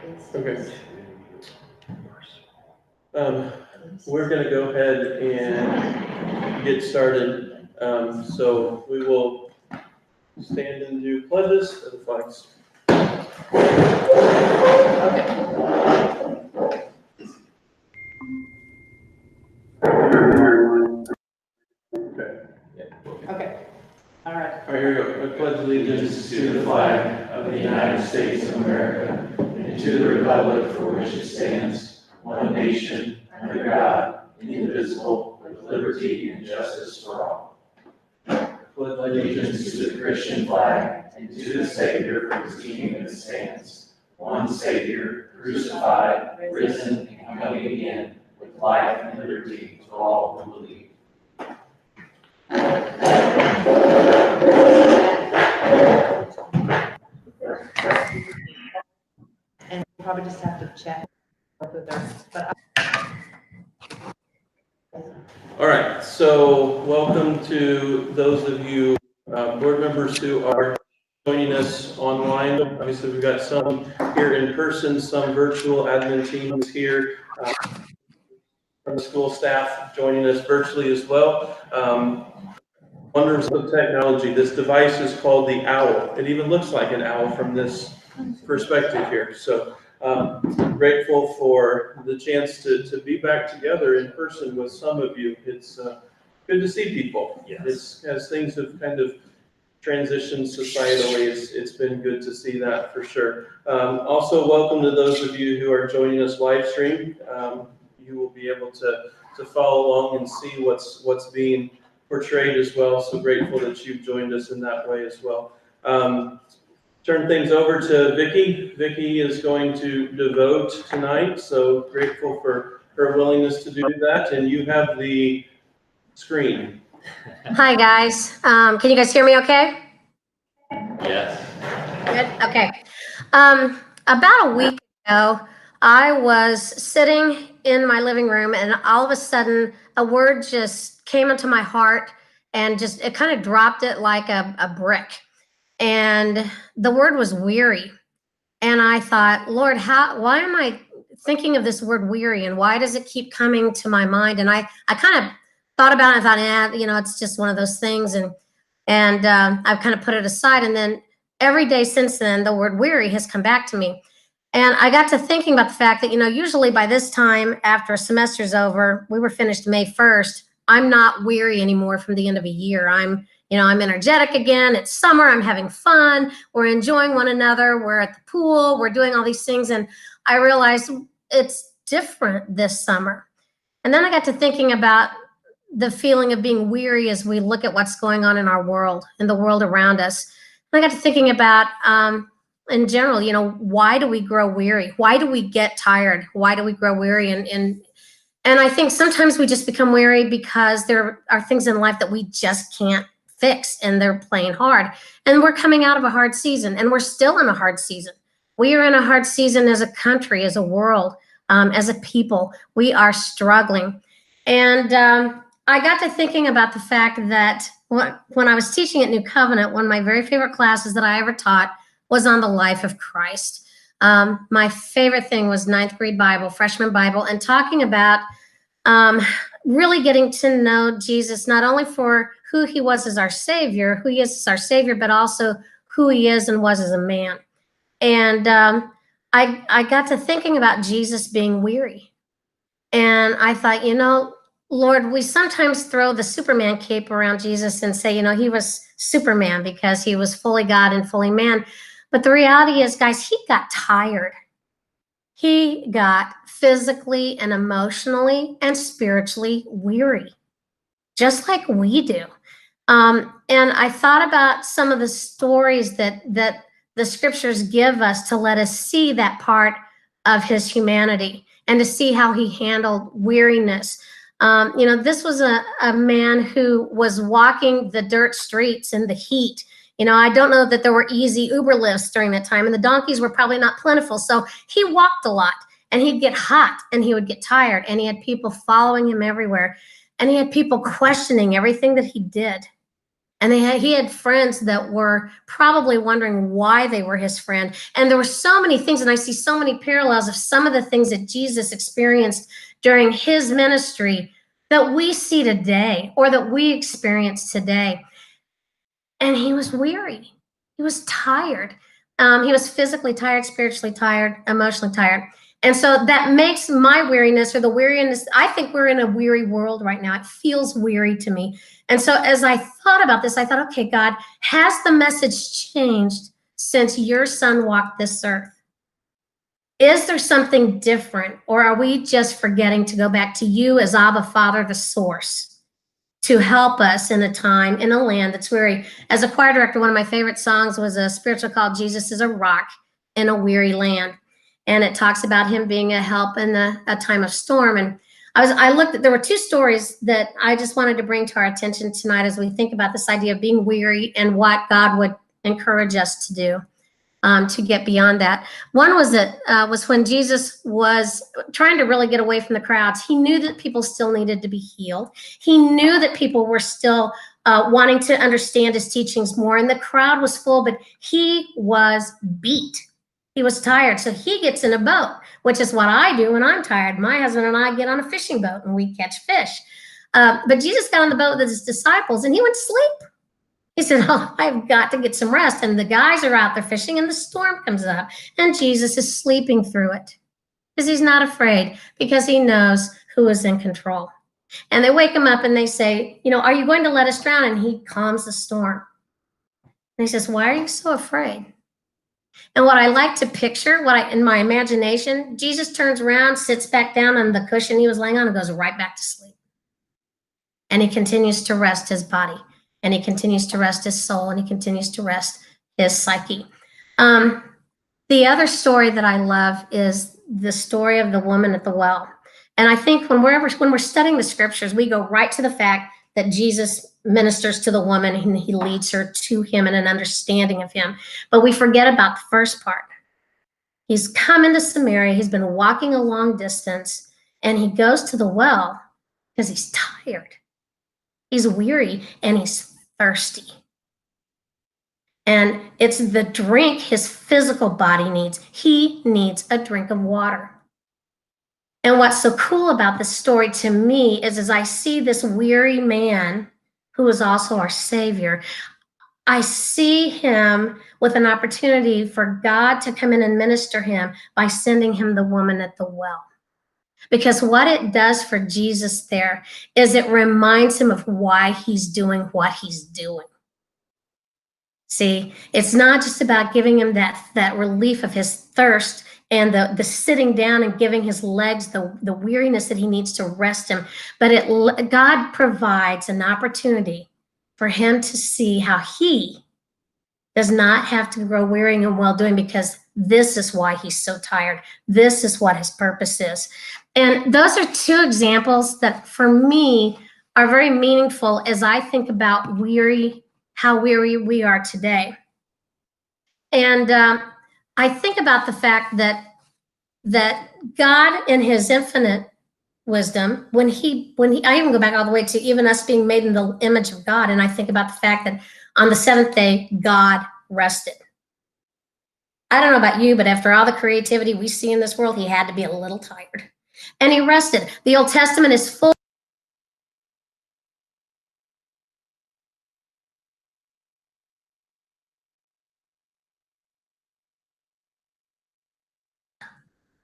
Okay. We're going to go ahead and get started. So we will stand and do pledges of the flags. Okay. All right. All right, here we go. I pledge allegiance to the flag of the United States of America and to the republic for which it stands, one nation, under God, indivisible, with liberty and justice for all. I pledge allegiance to the Christian flag and to the Savior for whose kingdom it stands, one Savior, crucified, risen, and coming again, with life and liberty to all who believe. And we'll probably just have to check with her. But All right, so welcome to those of you board members who are joining us online. Obviously, we've got some here in person, some virtual. Admin team is here from the school staff joining us virtually as well. Wonders of technology. This device is called the owl. It even looks like an owl from this perspective here. So grateful for the chance to be back together in person with some of you. It's good to see people. Yes. As things have kind of transitioned societally, it's been good to see that for sure. Also, welcome to those of you who are joining us live stream. You will be able to follow along and see what's being portrayed as well. So grateful that you've joined us in that way as well. Turn things over to Vicki. Vicki is going to devote tonight, so grateful for her willingness to do that. And you have the screen. Hi guys, can you guys hear me okay? Yes. Good, okay. About a week ago, I was sitting in my living room and all of a sudden a word just came into my heart and it kind of dropped it like a brick. And the word was weary. And I thought, Lord, why am I thinking of this word weary and why does it keep coming to my mind? And I kind of thought about it. I thought, it's just one of those things. And I've kind of put it aside. And then every day since then, the word weary has come back to me. And I got to thinking about the fact that, usually by this time after a semester's over, we were finished May 1st. I'm not weary anymore from the end of a year. I'm energetic again. It's summer. I'm having fun. We're enjoying one another. We're at the pool. We're doing all these things. And I realized it's different this summer. And then I got to thinking about the feeling of being weary as we look at what's going on in our world, in the world around us. And I got to thinking about, in general, why do we grow weary? Why do we get tired? Why do we grow weary? And I think sometimes we just become weary because there are things in life that we just can't fix and they're playing hard. And we're coming out of a hard season and we're still in a hard season. We are in a hard season as a country, as a world, as a people. We are struggling. And I got to thinking about the fact that when I was teaching at New Covenant, one of my very favorite classes that I ever taught was on the life of Christ. My favorite thing was 9th grade Bible, freshman Bible, and talking about really getting to know Jesus, not only for who he was as our Savior, who he is as our Savior, but also who he is and was as a man. And I got to thinking about Jesus being weary. And I thought, Lord, we sometimes throw the Superman cape around Jesus and say, he was Superman because he was fully God and fully man. But the reality is, guys, he got tired. He got physically and emotionally and spiritually weary, just like we do. And I thought about some of the stories that the scriptures give us to let us see that part of his humanity and to see how he handled weariness. This was a man who was walking the dirt streets in the heat. I don't know that there were easy Uber lifts during that time, and the donkeys were probably not plentiful. So he walked a lot, and he'd get hot, and he would get tired, and he had people following him everywhere, and he had people questioning everything that he did. And he had friends that were probably wondering why they were his friend. And there were so many things, and I see so many parallels of some of the things that Jesus experienced during his ministry that we see today or that we experience today. And he was weary. He was tired. He was physically tired, spiritually tired, emotionally tired. And so that makes my weariness or the weariness, I think we're in a weary world right now. It feels weary to me. And so as I thought about this, I thought, okay, God, has the message changed since your son walked this earth? Is there something different, or are we just forgetting to go back to you as Abba Father, the source, to help us in a time, in a land that's weary? As a choir director, one of my favorite songs was a spiritual called Jesus is a Rock in a Weary Land. And it talks about him being a help in a time of storm. And I looked at, there were two stories that I just wanted to bring to our attention tonight as we think about this idea of being weary and what God would encourage us to do. To get beyond that. One was was when Jesus was trying to really get away from the crowds. He knew that people still needed to be healed. He knew that people were still wanting to understand his teachings more, and the crowd was full, but he was beat. He was tired, so he gets in a boat, which is what I do when I'm tired. My husband and I get on a fishing boat and we catch fish. But Jesus got on the boat with his disciples and he went to sleep. He said, oh, I've got to get some rest. And the guys are out there fishing and the storm comes up and Jesus is sleeping through it because he's not afraid, because he knows who is in control. And they wake him up and they say, are you going to let us drown? And he calms the storm. And he says, why are you so afraid? And what I like to picture, in my imagination, Jesus turns around, sits back down on the cushion he was laying on and goes right back to sleep. And he continues to rest his body. And he continues to rest his soul, and he continues to rest his psyche. The other story that I love is the story of the woman at the well. And I think when we're studying the scriptures, we go right to the fact that Jesus ministers to the woman and he leads her to him in an understanding of him. But we forget about the first part. He's come into Samaria. He's been walking a long distance, and he goes to the well because he's tired. He's weary and he's thirsty. And it's the drink his physical body needs. He needs a drink of water. And what's so cool about this story to me is as I see this weary man who is also our Savior, I see him with an opportunity for God to come in and minister him by sending him the woman at the well. Because what it does for Jesus there is it reminds him of why he's doing what he's doing. See, it's not just about giving him that relief of his thirst and the sitting down and giving his legs the weariness that he needs to rest him, but God provides an opportunity for him to see how he does not have to grow weary and well-doing, because this is why he's so tired. This is what his purpose is. And those are two examples that for me are very meaningful as I think about how weary we are today. And I think about the fact that God in his infinite wisdom, when I even go back all the way to even us being made in the image of God, and I think about the fact that on the seventh day, God rested. I don't know about you, but after all the creativity we see in this world, he had to be a little tired. And he rested. The Old Testament is full.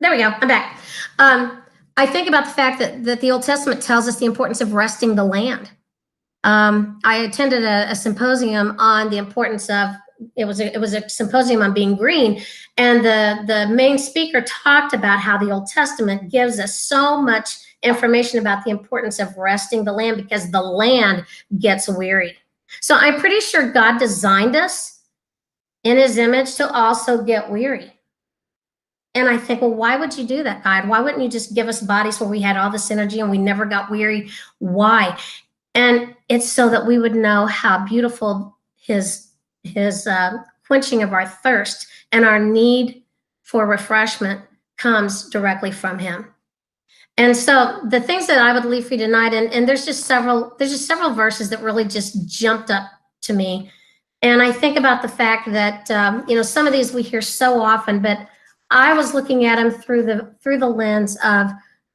There we go. I'm back. I think about the fact that the Old Testament tells us the importance of resting the land. I attended a symposium on the importance of, it was a symposium on being green, and the main speaker talked about how the Old Testament gives us so much information about the importance of resting the land because the land gets weary. So I'm pretty sure God designed us in his image to also get weary. And I think, well, why would you do that, God? Why wouldn't you just give us bodies where we had all this energy and we never got weary? Why? And it's so that we would know how beautiful his quenching of our thirst and our need for refreshment comes directly from him. And so the things that I would leave for you tonight, and there's just several verses that really just jumped up to me. And I think about the fact that, some of these we hear so often, but I was looking at them through the lens of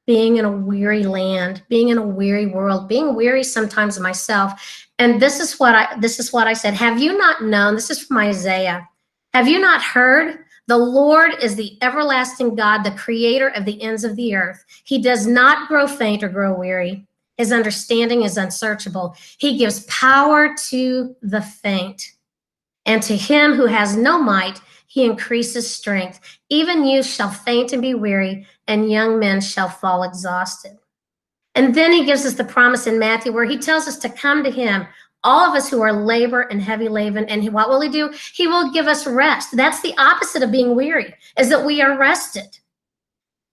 being in a weary land, being in a weary world, being weary sometimes myself. And this is what I said. Have you not known? This is from Isaiah. Have you not heard? The Lord is the everlasting God, the creator of the ends of the earth. He does not grow faint or grow weary. His understanding is unsearchable. He gives power to the faint. And to him who has no might, he increases strength. Even youth shall faint and be weary, and young men shall fall exhausted. And then he gives us the promise in Matthew where he tells us to come to him, all of us who are labor and heavy laden. And what will he do? He will give us rest. That's the opposite of being weary, is that we are rested.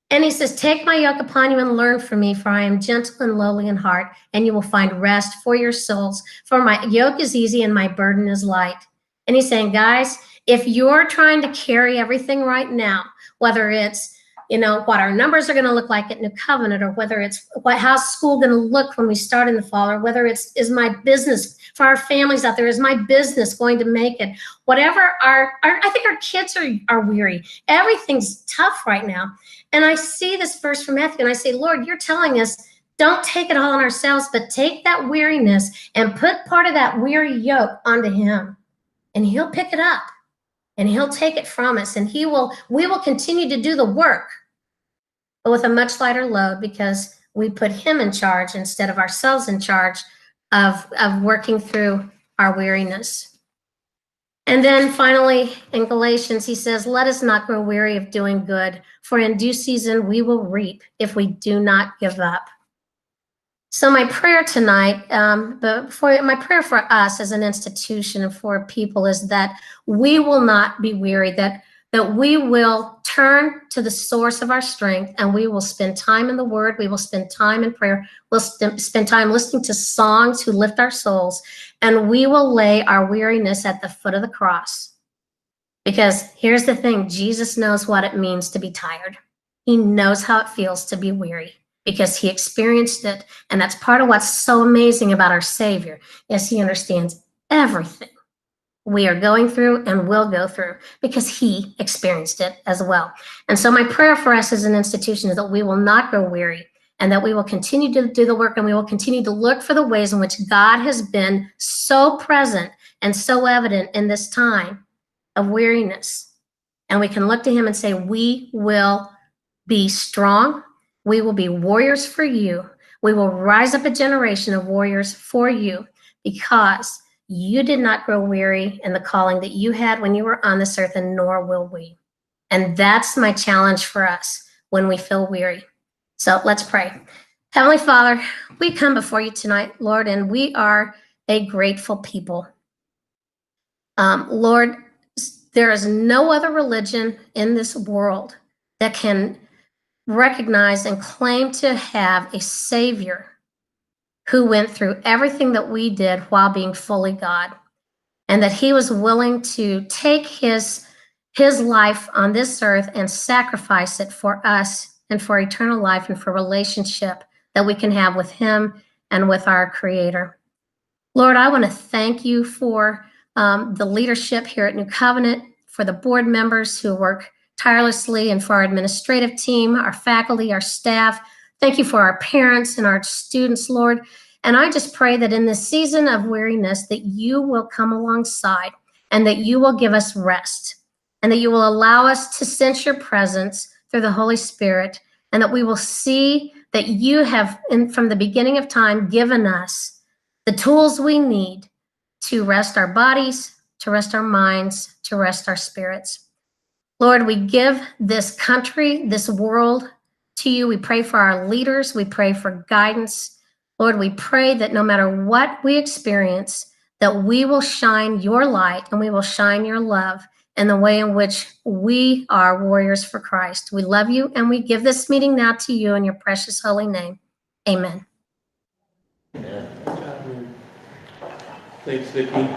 And he says, take my yoke upon you and learn from me, for I am gentle and lowly in heart, and you will find rest for your souls. For my yoke is easy and my burden is light. And he's saying, guys, if you're trying to carry everything right now, whether it's, what our numbers are going to look like at New Covenant, or whether it's how's school going to look when we start in the fall, or whether is my business for our families out there, is my business going to make it? Whatever I think our kids are weary. Everything's tough right now. And I see this verse from Matthew and I say, Lord, you're telling us, don't take it all on ourselves, but take that weariness and put part of that weary yoke onto him. And he'll pick it up and he'll take it from us, and we will continue to do the work, but with a much lighter load, because we put him in charge instead of ourselves in charge of working through our weariness. And then finally, in Galatians, he says, let us not grow weary of doing good, for in due season we will reap if we do not give up. So my prayer tonight, my prayer for us as an institution and for people is that we will not be weary, that we will turn to the source of our strength, and we will spend time in the Word. We will spend time in prayer. We'll spend time listening to songs who lift our souls, and we will lay our weariness at the foot of the cross. Because here's the thing, Jesus knows what it means to be tired. He knows how it feels to be weary, because he experienced it. And that's part of what's so amazing about our Savior. Yes, he understands everything we are going through and will go through, because he experienced it as well. And so my prayer for us as an institution is that we will not grow weary, and that we will continue to do the work, and we will continue to look for the ways in which God has been so present and so evident in this time of weariness. And we can look to him and say, we will be strong. We will be warriors for you. We will rise up a generation of warriors for you, because you did not grow weary in the calling that you had when you were on this earth, and nor will we. And that's my challenge for us when we feel weary. So let's pray. Heavenly Father, we come before you tonight, Lord, and we are a grateful people. Lord, there is no other religion in this world that can recognize and claim to have a Savior who went through everything that we did while being fully God, and that he was willing to take his life on this earth and sacrifice it for us and for eternal life and for relationship that we can have with him and with our Creator. Lord, I want to thank you for the leadership here at New Covenant, for the board members who work tirelessly, and for our administrative team, our faculty, our staff. Thank you for our parents and our students, Lord. And I just pray that in this season of weariness, that you will come alongside, and that you will give us rest, and that you will allow us to sense your presence through the Holy Spirit, and that we will see that you have, from the beginning of time, given us the tools we need to rest our bodies, to rest our minds, to rest our spirits. Lord, we give this country, this world to you. We pray for our leaders. We pray for guidance. Lord, we pray that no matter what we experience, that we will shine your light and we will shine your love in the way in which we are warriors for Christ. We love you, and we give this meeting now to you in your precious holy name. Amen. Thanks, Vicki.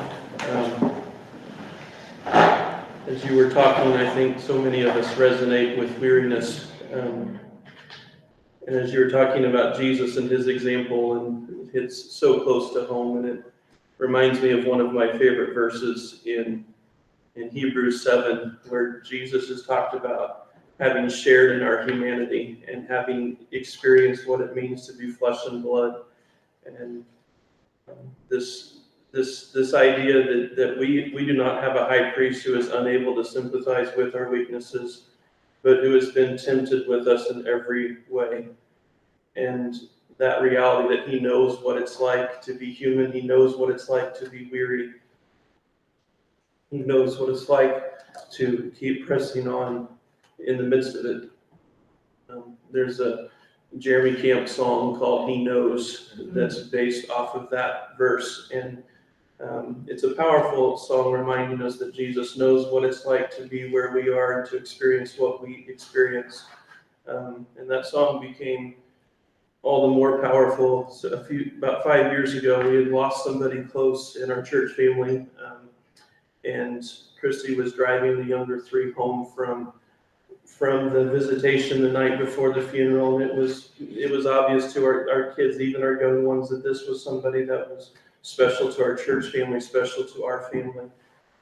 As you were talking, I think so many of us resonate with weariness. And as you were talking about Jesus and his example, and it's so close to home, and reminds me of one of my favorite verses in Hebrews 7, where Jesus is talked about having shared in our humanity and having experienced what it means to be flesh and blood. And this idea that we do not have a high priest who is unable to sympathize with our weaknesses, but who has been tempted with us in every way. And that reality that he knows what it's like to be human, he knows what it's like to be weary, he knows what it's like to keep pressing on in the midst of it. There's a Jeremy Camp song called He Knows that's based off of that verse. And it's a powerful song reminding us that Jesus knows what it's like to be where we are and to experience what we experience. And that song became all the more powerful. So about 5 years ago, we had lost somebody close in our church family. And Christy was driving the younger three home from the visitation the night before the funeral, and it was obvious to our kids, even our young ones, that this was somebody that was special to our church family, special to our family.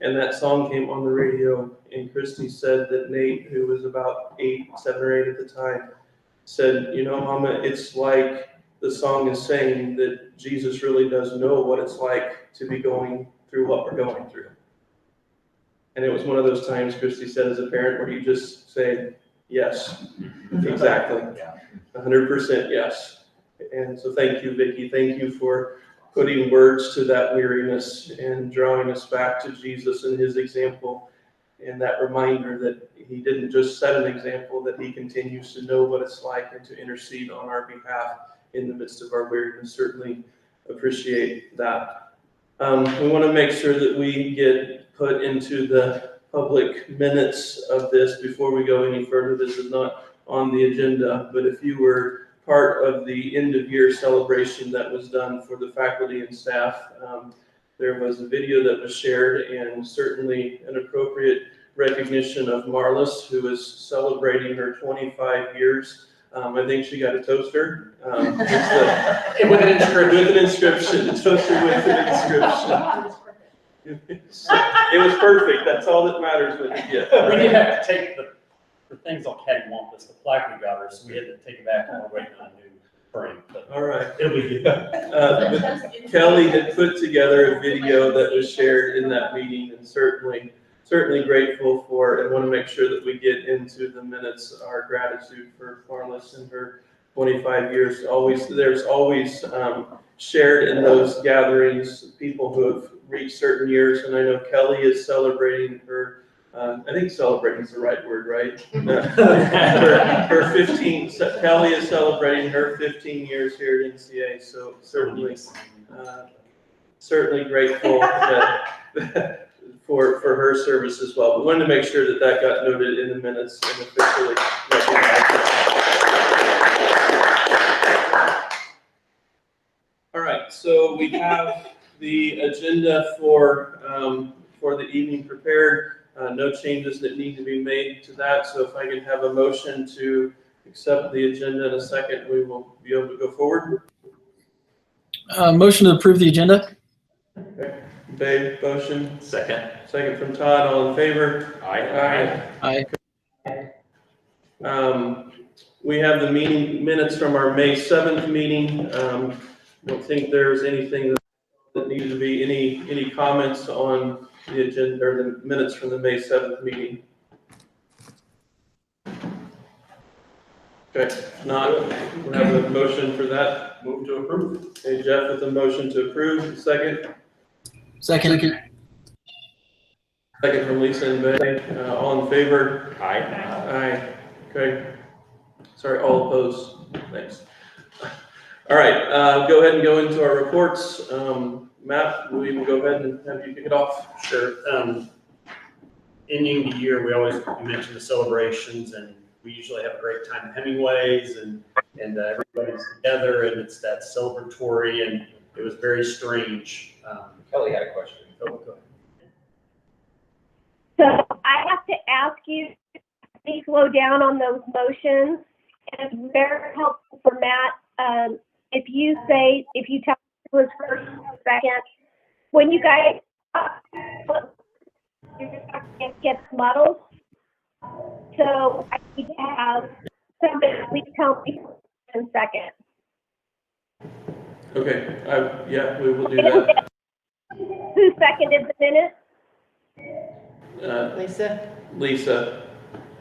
And that song came on the radio, and Christy said that Nate, who was about 7 or 8 at the time, said, "You know, Mama, it's like the song is saying that Jesus really does know what it's like to be going through what we're going through." And it was one of those times, Christy said, as a parent, where you just say, yes, exactly, 100% yes. And so thank you, Vicki. Thank you for putting words to that weariness and drawing us back to Jesus and his example, and that reminder that he didn't just set an example, that he continues to know what it's like and to intercede on our behalf in the midst of our weariness. Certainly appreciate that. We want to make sure that we get put into the public minutes of this before we go any further. This is not on the agenda, but if you were part of the end of year celebration that was done for the faculty and staff, there was a video that was shared, and certainly an appropriate recognition of Marlis, who is celebrating her 25 years. I think she got a toaster. With an inscription. With an inscription. A toaster with an inscription. It was perfect. That's all that matters with the gift. We did have to take the things on cattywampus, the plaque we got her, so we had to take it back and we're waiting on a new frame. But All right. it'll be good. But Kelly had put together a video that was shared in that meeting, and certainly grateful for, and want to make sure that we get into the minutes our gratitude for Marlis and her 25 years. There's always shared in those gatherings people who have reached certain years, and I know Kelly is celebrating her. I think celebrating is the right word, right? Her 15. Kelly is celebrating her 15 years here at NCA. So certainly grateful that, for her service as well. We wanted to make sure that got noted in the minutes and officially recognized. All right, so we have the agenda for the evening prepared. No changes that need to be made to that. So if I can have a motion to accept the agenda in a second, we will be able to go forward. Motion to approve the agenda. Okay. Babe, motion. Second. Second from Todd. All in favor? Aye. We have the meeting minutes from our May 7th meeting. Don't think there's anything that needed to be any comments on the agenda or the minutes from the May 7th meeting. Okay, if not, we have a motion for that. Move to approve. Okay, Jeff with a motion to approve. Second. Second. Second from Lisa and Bay. All in favor? Aye. Aye. Okay. Sorry, all opposed. Thanks. All right, go ahead and go into our reports. Matt, we will go ahead and have you kick it off. Sure. Ending the year, we always mention the celebrations, and we usually have a great time at Hemingway's, and everybody's together, and it's that celebratory, and it was very strange. Kelly had a question. Go ahead. So I have to ask you to please slow down on those motions. And it's very helpful for Matt. If you tell me who was first or second, when you guys it gets muddled. So I need to have somebody please tell me in a second. Okay, yeah, we will do that. Who seconded the minute? Lisa? Lisa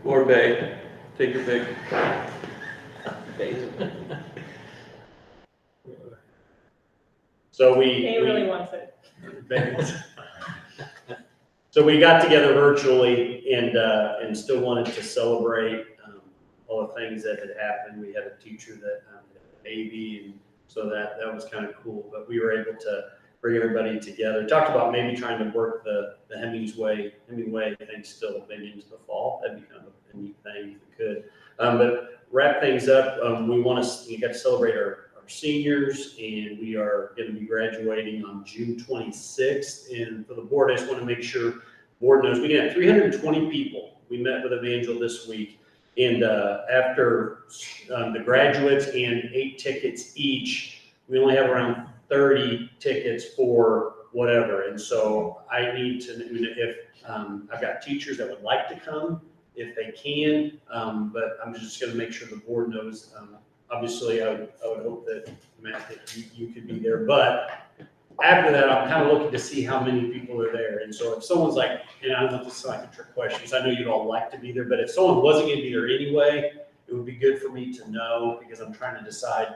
or Bay, take your pick. So wants it. So we got together virtually and still wanted to celebrate all the things that had happened. We had a teacher that had a baby, and so that was kind of cool. But we were able to bring everybody together. Talked about maybe trying to work the Hemingway thing still maybe into the fall. That'd be kind of a neat thing if we could. But wrap things up. We got to celebrate our seniors, and we are going to be graduating on June 26th. And for the board, I just want to make sure the board knows we did have 320 people. We met with Evangel this week, and after the graduates and 8 tickets each, we only have around 30 tickets for whatever. And so I need to, if I've got teachers that would like to come, if they can, but I'm just going to make sure the board knows. Obviously, I would hope that, Matt, that you could be there. But after that, I'm kind of looking to see how many people are there. And so if someone's like, and I don't know if this is like a trick question, because I know you'd all like to be there, but if someone wasn't going to be there anyway, it would be good for me to know, because I'm trying to decide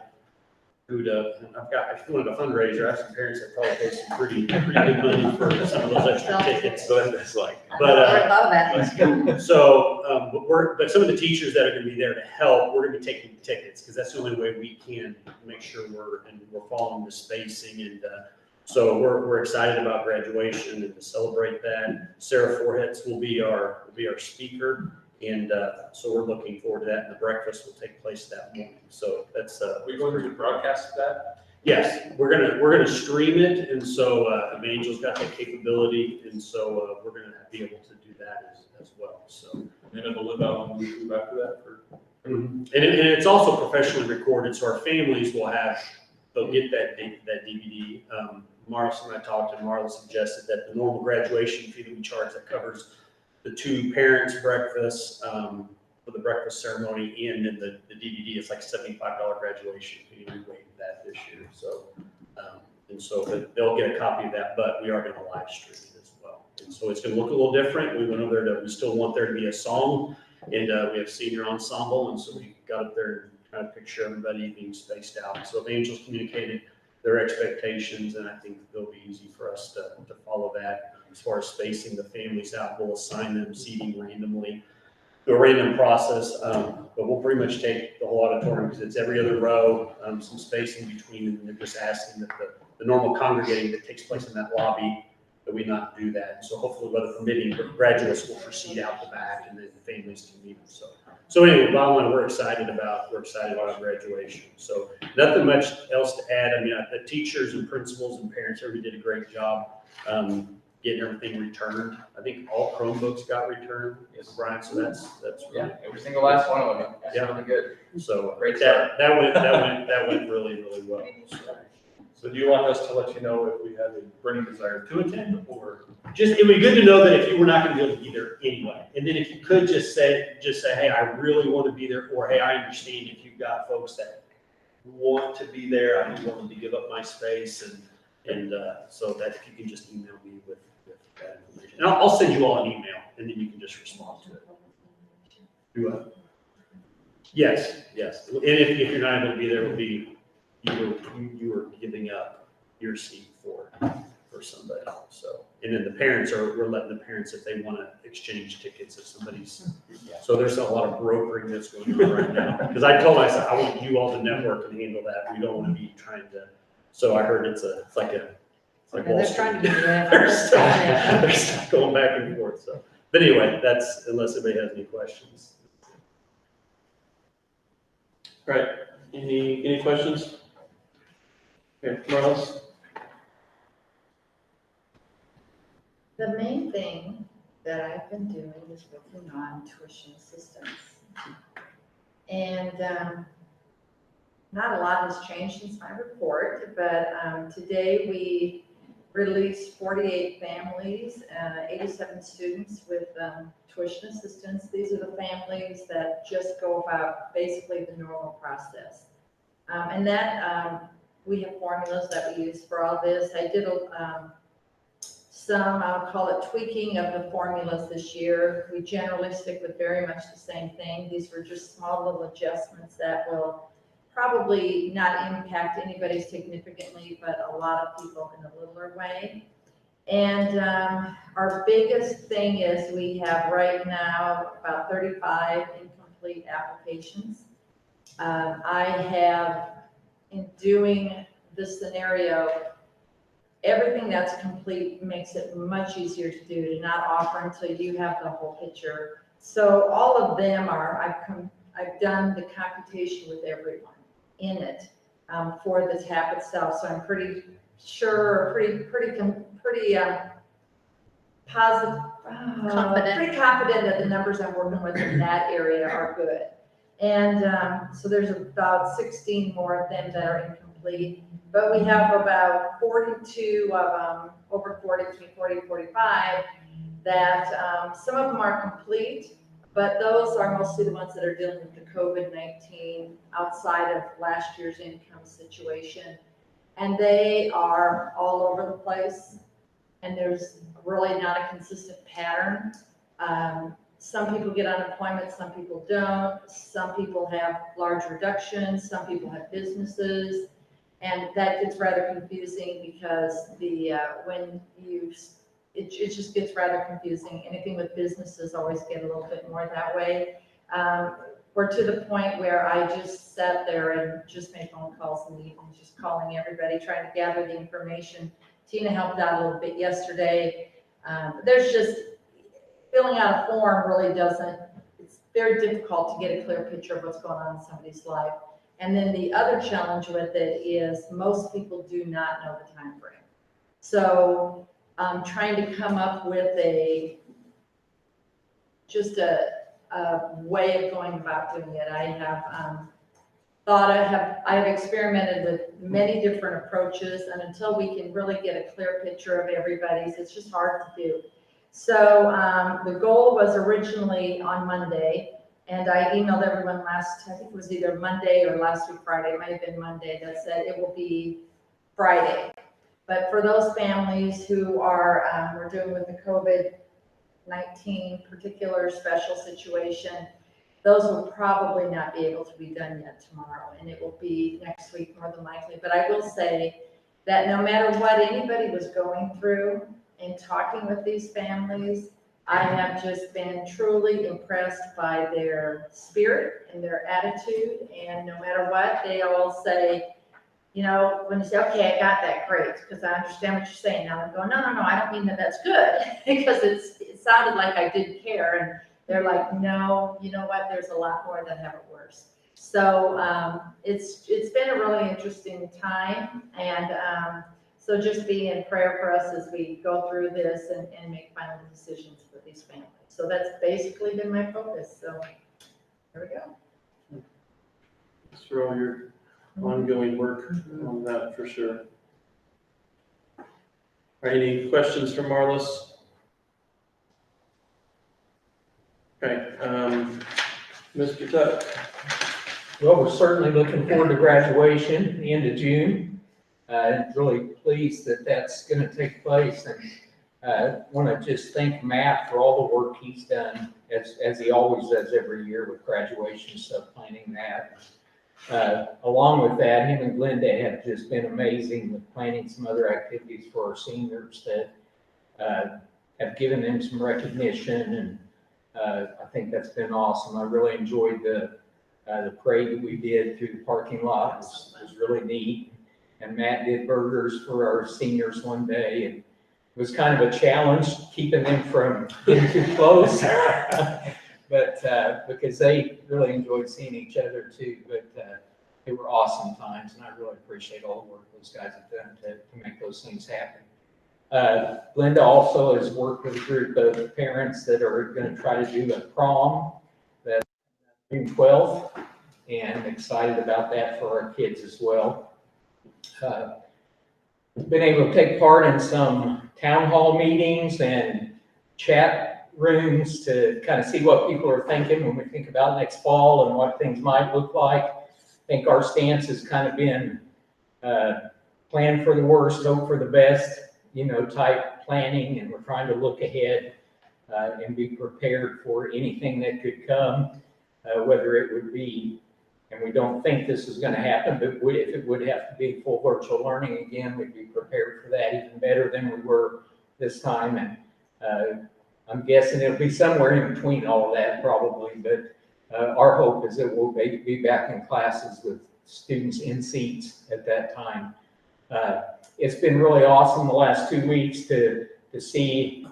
who to, if you wanted a fundraiser, I have some parents that probably pay some pretty good money for some of those extra tickets. So that's like. But, I love that. so, but some of the teachers that are gonna be there to help, we're gonna be taking tickets, because that's the only way we can make sure we're following the spacing. And so we're excited about graduation and to celebrate that. Sarah Forhetz will be our speaker. And so we're looking forward to that, and the breakfast will take place that morning. So that's We're going to broadcast that? yes, we're gonna stream it, and so Evangel's got that capability, and so we're gonna be able to do that as well. So And then it'll live out on YouTube after that? and it's also professionally recorded, so our families they'll get that DVD. Marlis and I talked, and Marlis suggested that the normal graduation fee that we charge that covers the 2 parents' breakfasts for the breakfast ceremony, and then the DVD is like $75 graduation fee. We waived that this year, so and so they'll get a copy of that. But we are going to live stream it as well, and so it's going to look a little different. We went over there we still want there to be a song, and we have senior ensemble, and so we got up there and kind of picture everybody being spaced out. So Evangels communicated their expectations, and I think they'll be easy for us to follow that. As far as spacing the families out, we'll assign them seating randomly through a random process, but we'll pretty much take the whole auditorium, because it's every other row, some spacing between, and they're just asking that the normal congregating that takes place in that lobby, that we not do that. So hopefully, weather permitting, graduates will proceed out the back, and then the families can meet them. So anyway, bottom line, we're excited about graduation. So nothing much else to add. I mean, the teachers and principals and parents, everybody did a great job getting everything returned. I think all Chromebooks got returned, Yes. Brian. So that's really, Yeah, every single last one of them. That's Yeah. really good. so Great that went really well. So do you want us to let you know if we have a burning desire to attend, or? Just, it would be good to know that if you were not going to be able to be there anyway, and then if you could just say, hey, I really want to be there, or hey, I understand if you've got folks that want to be there, I'm willing to give up my space, and so that if you can just email me with that information, and I'll send you all an email, and then you can just respond to it. Do what? Yes, and if you're not able to be there, it will be you were giving up your seat for somebody else. So, and then the parents we're letting the parents, if they want to exchange tickets, if somebody's, so there's a lot of brokering that's going on right now. Because I told them, I said, I want you all to network and handle that. We don't want to be trying to, so I heard it's like Wall They're Street. trying to do that. They're still going back and forth, so. But anyway, that's, unless anybody has any questions. All right, any questions? Okay, Marlis? The main thing that I've been doing is working on tuition assistance. And not a lot has changed since my report, but today we released 48 families, 87 students with tuition assistance. These are the families that just go about basically the normal process. And that we have formulas that we use for all this. I did some, I'll call it tweaking of the formulas this year. We generally stick with very much the same thing. These were just small little adjustments that will probably not impact anybody significantly, but a lot of people in a littler way. And our biggest thing is we have right now about 35 incomplete applications. I have, in doing this scenario, everything that's complete makes it much easier to do, to not offer until you have the whole picture. So all of them are, I've done the computation with everyone in it for the TAP itself. So I'm pretty sure, pretty positive, Confident. pretty confident that the numbers I'm working with in that area are good. And so there's about 16 more of them that are incomplete, but we have about 42 of over 40, between 40 and 45, that some of them are complete, but those are mostly the ones that are dealing with the COVID-19 outside of last year's income situation. And they are all over the place, and there's really not a consistent pattern. Some people get unemployment, some people don't. Some people have large reductions, some people have businesses, and that gets rather confusing because it just gets rather confusing. Anything with businesses always get a little bit more that way. We're to the point where I just sat there and just made phone calls in the evening, just calling everybody, trying to gather the information. Tina helped out a little bit yesterday. There's just, filling out a form really doesn't, it's very difficult to get a clear picture of what's going on in somebody's life. And then the other challenge with it is most people do not know the time frame. So trying to come up with a way of going about doing it. I have experimented with many different approaches, and until we can really get a clear picture of everybody's, it's just hard to do. So the goal was originally on Monday, and I emailed everyone I think it was either Monday or last week Friday, it might have been Monday, that said it will be Friday. But for those families who are, we're doing with the COVID-19 particular special situation, those will probably not be able to be done yet tomorrow, and it will be next week more than likely. But I will say that no matter what anybody was going through in talking with these families, I have just been truly impressed by their spirit and their attitude. And no matter what, they all say, you know, when you say, okay, I got that, great, because I understand what you're saying. Now I'm going, no, I don't mean that that's good, because it sounded like I didn't care. And they're like, no, you know what, there's a lot more that have it worse. So it's been a really interesting time. And so just be in prayer for us as we go through this and make final decisions for these families. So that's basically been my focus. So there we go. Thanks for all your ongoing work on that, for sure. All right, any questions from Marlis? Okay, Mr. Tuck. Well, we're certainly looking forward to graduation, the end of June. Really pleased that that's going to take place, and want to just thank Matt for all the work he's done, as he always does every year with graduation stuff, planning that. Along with that, him and Glenda have just been amazing with planning some other activities for our seniors that have given them some recognition, and I think that's been awesome. I really enjoyed the parade that we did through the parking lot. It was really neat. And Matt did burgers for our seniors one day, and it was kind of a challenge keeping them from getting too close. But because they really enjoyed seeing each other too. But they were awesome times, and I really appreciate all the work those guys have done to make those things happen. Glenda also has worked with a group of parents that are going to try to do a prom that's June 12th, and excited about that for our kids as well. been able to take part in some town hall meetings and chat rooms to kind of see what people are thinking when we think about next fall and what things might look like. I think our stance has kind of been plan for the worst, hope for the best, type planning, and we're trying to look ahead and be prepared for anything that could come, whether it would be, and we don't think this is going to happen, but if it would have to be full virtual learning again, we'd be prepared for that even better than we were this time. And I'm guessing it'll be somewhere in between all of that probably, but our hope is that we'll be back in classes with students in seats at that time. It's been really awesome the last 2 weeks to see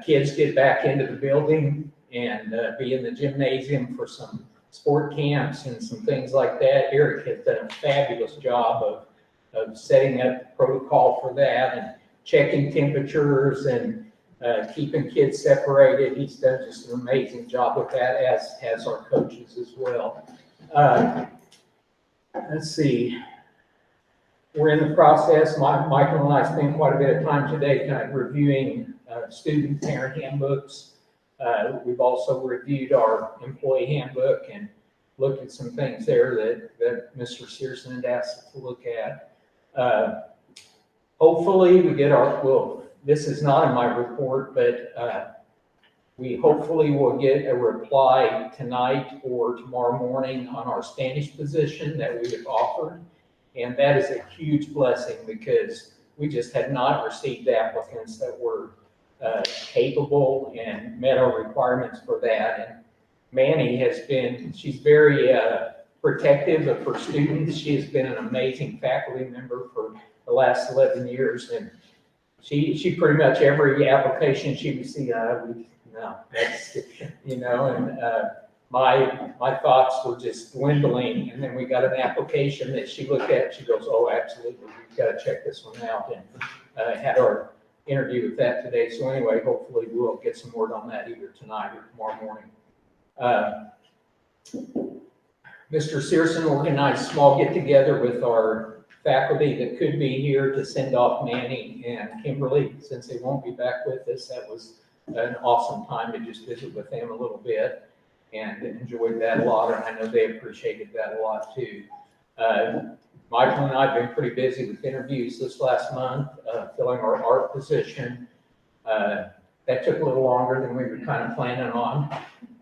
kids get back into the building and be in the gymnasium for some sport camps and some things like that. Eric has done a fabulous job of setting up protocol for that and checking temperatures and keeping kids separated. He's done just an amazing job with that, as has our coaches as well. Let's see. We're in the process. Michael and I spent quite a bit of time today kind of reviewing student parent handbooks. We've also reviewed our employee handbook and looked at some things there that Mr. Searson had asked us to look at. Hopefully we get this is not in my report, but we hopefully will get a reply tonight or tomorrow morning on our Spanish position that we have offered. And that is a huge blessing because we just had not received applicants that were capable and met our requirements for that. And Manny she's very protective of her students. She has been an amazing faculty member for the last 11 years. And she pretty much every application she would see, no, that's, and my thoughts were just dwindling. And then we got an application that she looked at, she goes, oh, absolutely, we've got to check this one out. And had our interview with that today. So anyway, hopefully we'll get some word on that either tonight or tomorrow morning. Mr. Searson organized a small get-together with our faculty that could be here to send off Manny and Kimberly, since they won't be back with us. That was an awesome time to just visit with them a little bit and enjoyed that a lot, and I know they appreciated that a lot too. Michael and I have been pretty busy with interviews this last month, filling our art position. That took a little longer than we were kind of planning on,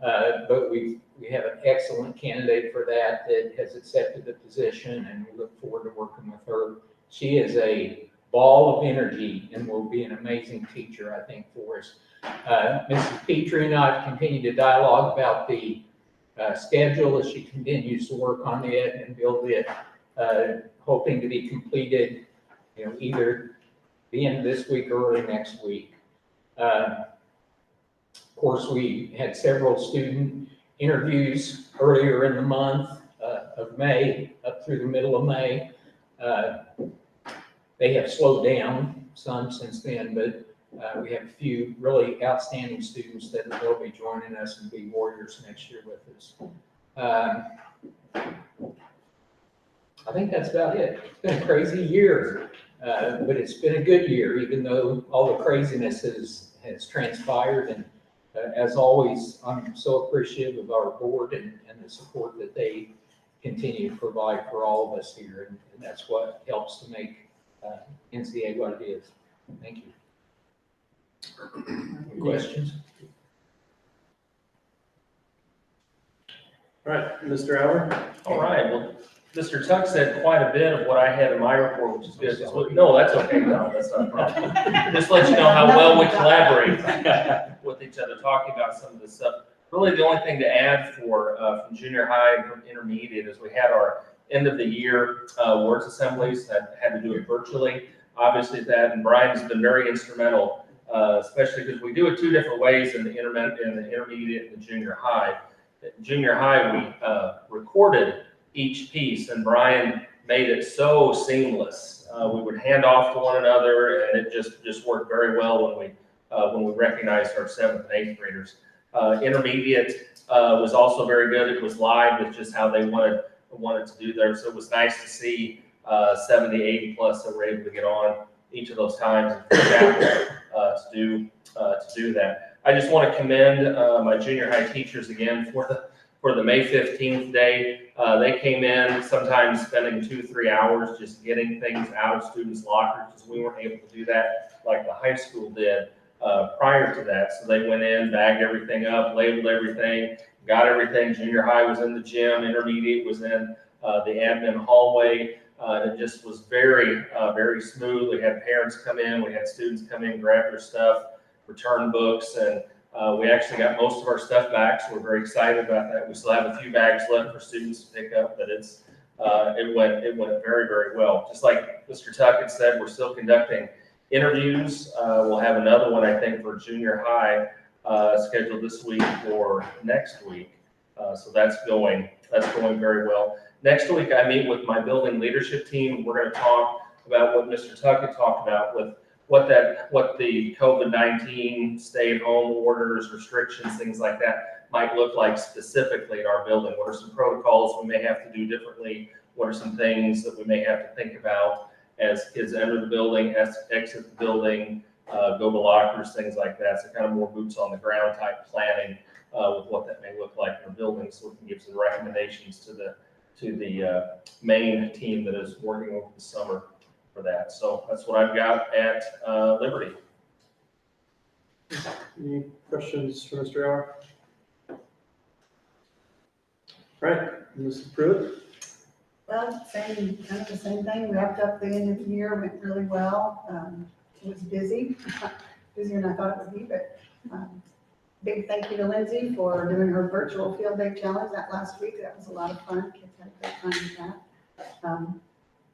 but we have an excellent candidate for that has accepted the position, and we look forward to working with her. She is a ball of energy and will be an amazing teacher, I think, for us. Mrs. Petrie and I have continued to dialogue about the schedule as she continues to work on it and build it, hoping to be completed, either the end of this week or early next week. Of course, we had several student interviews earlier in the month of May, up through the middle of May. They have slowed down some since then, but we have a few really outstanding students that will be joining us and be warriors next year with us. I think that's about it. It's been a crazy year, but it's been a good year, even though all the craziness has transpired. And as always, I'm so appreciative of our board and the support that they continue to provide for all of us here. And that's what helps to make NCA what it is. Thank you. Any questions? All right, Mr. Auer? All right, well, Mr. Tuck said quite a bit of what I had in my report, which is good. No, that's okay, no, that's not a problem. Just let you know how well we collaborate with each other, talking about some of this stuff. Really, the only thing to add from junior high and from intermediate is we had our end of the year works assemblies that had to do it virtually. Obviously that, and Brian's been very instrumental, especially because we do it two different ways in the intermediate and the junior high. Junior high, we recorded each piece, and Brian made it so seamless. We would hand off to one another, and it just worked very well when we recognized our 7th and 8th graders. Intermediate was also very good. It was live with just how they wanted to do theirs. So it was nice to see 70, 80 plus that were able to get on each of those times for staff to do that. I just want to commend my junior high teachers again for the May 15th day. They came in sometimes spending 2-3 hours just getting things out of students' lockers because we weren't able to do that like the high school did prior to that. So they went in, bagged everything up, labeled everything, got everything. Junior high was in the gym, intermediate was in the admin hallway. It just was very, very smooth. We had parents come in, we had students come in, grab their stuff, return books, and we actually got most of our stuff back, so we're very excited about that. We still have a few bags left for students to pick up, but it went very, very well. Just like Mr. Tuck had said, we're still conducting interviews. We'll have another one, I think, for junior high scheduled this week or next week. So that's going very well. Next week, I meet with my building leadership team. We're going to talk about what Mr. Tuck had talked about with what the COVID-19 stay-at-home orders, restrictions, things like that might look like specifically in our building. What are some protocols we may have to do differently? What are some things that we may have to think about as kids enter the building, exit the building, go to lockers, things like that. So kind of more boots on the ground type planning with what that may look like in the building, so we can give some recommendations to the main team that is working over the summer for that. So that's what I've got at Liberty. Any questions for Mr. Auer? All right, Mrs. Pruitt? Well, kind of the same thing. Wrapped up the end of the year, went really well. It was busy, busier than I thought it would be, but big thank you to Lindsay for doing her virtual field day challenge that last week. That was a lot of fun. Kids had a great time with that.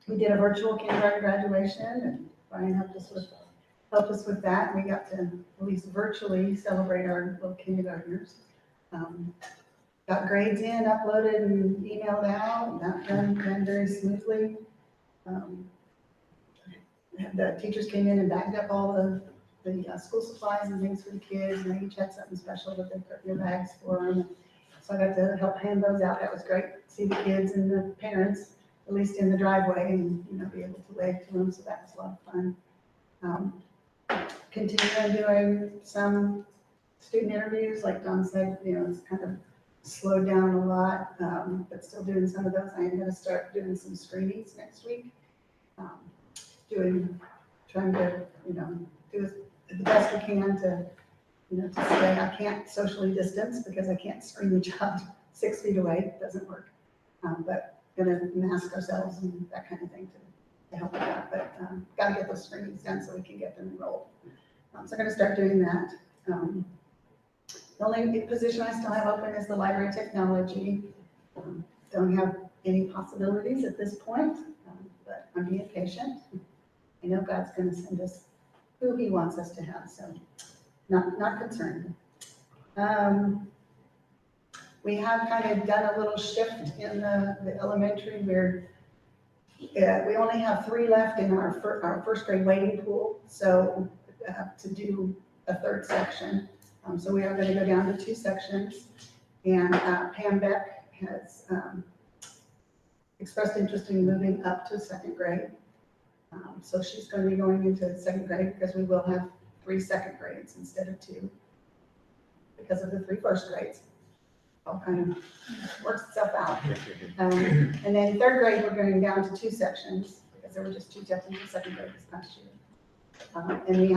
We did a virtual kindergarten graduation, and Brian helped us with that. We got to at least virtually celebrate our little kindergartners. Got grades in, uploaded, and emailed out, and that ran very smoothly. The teachers came in and bagged up all the school supplies and things for the kids, and they each had something special that they put in their bags for them. So I got to help hand those out. That was great. See the kids and the parents, at least in the driveway, and be able to wave to them. So that was a lot of fun. Continuing doing some student interviews, like Don said, it's kind of slowed down a lot, but still doing some of those. I am going to start doing some screenings next week. Trying to, do the best we can to say I can't socially distance because I can't screen the child 6 feet away. It doesn't work. But gonna mask ourselves and that kind of thing to help with that. But got to get those screenings done so we can get them enrolled. So I'm gonna start doing that. The only position I still have open is the library technology. Don't have any possibilities at this point, but I'm being patient. I know God's going to send us who He wants us to have, so not concerned. We have kind of done a little shift in the elementary where we only have 3 left in our first grade waiting pool, so to do a 3rd section. So we are going to go down to 2 sections, and Pam Beck has expressed interest in moving up to 2nd grade. So she's going to be going into 2nd grade because we will have 3 2nd grades instead of 2 because of the 3 1st grades. All kind of works itself out. And then 3rd grade, we're going down to 2 sections because there were just 2 sections in 2nd grade this past year. And we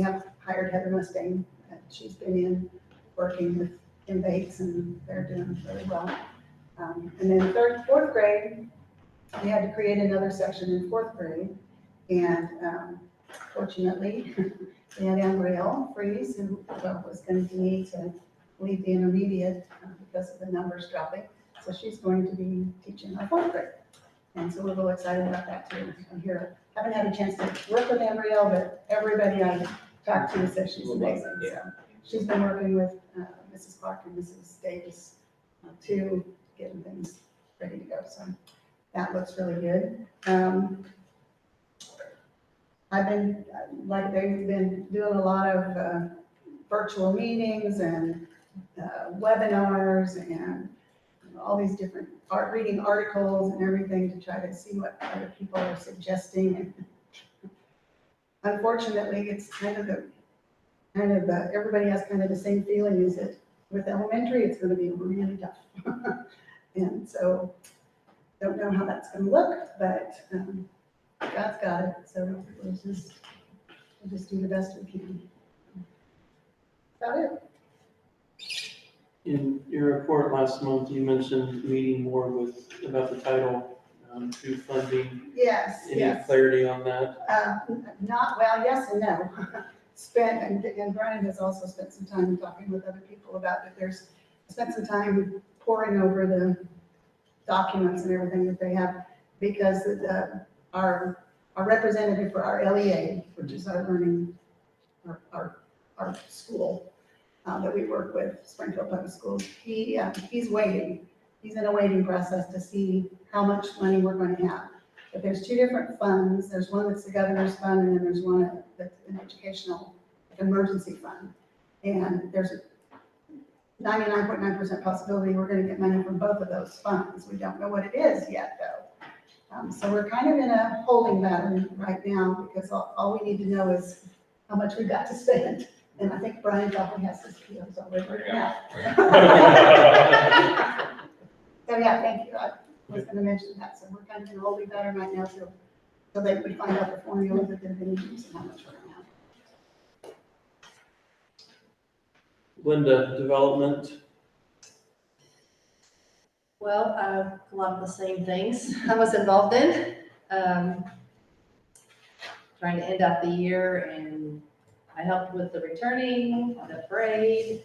have hired Heather Mustang. She's been in working with Kim Bates, and they're doing really well. And then 3rd, 4th grade, we had to create another section in 4th grade, and fortunately, we had Ambrielle Freeze, who was going to need to leave the intermediate because of the numbers dropping. So she's going to be teaching our 4th grade, and so we're real excited about that too. I'm here. Haven't had a chance to work with Ambrielle, but everybody I talked to says she's amazing. So she's been working with Mrs. Clark and Mrs. Davis to getting things ready to go. So that looks really good. They've been doing a lot of virtual meetings and webinars and all these different reading articles and everything to try to see what other people are suggesting. And unfortunately, it's everybody has kind of the same feeling, is that with elementary, it's gonna be really tough. And so, don't know how that's gonna look, but, God's got it, so we'll just do the best we can. About it. In your report last month, you mentioned meeting more about the Title II funding. Yes, Any yes. clarity on that? Not, well, yes and no. And Brian has also spent some time talking with other people about it. Spent some time poring over the documents and everything that they have, because our representative for our LEA, which is our learning, our school that we work with, Springfield Public Schools, he's waiting. He's in a waiting process to see how much money we're going to have. But there's two different funds. There's one that's the governor's fund, and then there's one that's an educational emergency fund. And there's a 99.9% possibility we're going to get money from both of those funds. We don't know what it is yet, though. So we're kind of in a holding pattern right now, because all we need to know is how much we've got to spend. And I think Brian probably has his POs already written out. So yeah, thank you. I was going to mention that. So we're kind of in a holding pattern right now, so they would find out the formula that they're going to use and how much we're going to have. Linda, development. Well, a lot of the same things I was involved in. Trying to end out the year, and I helped with the returning, the parade,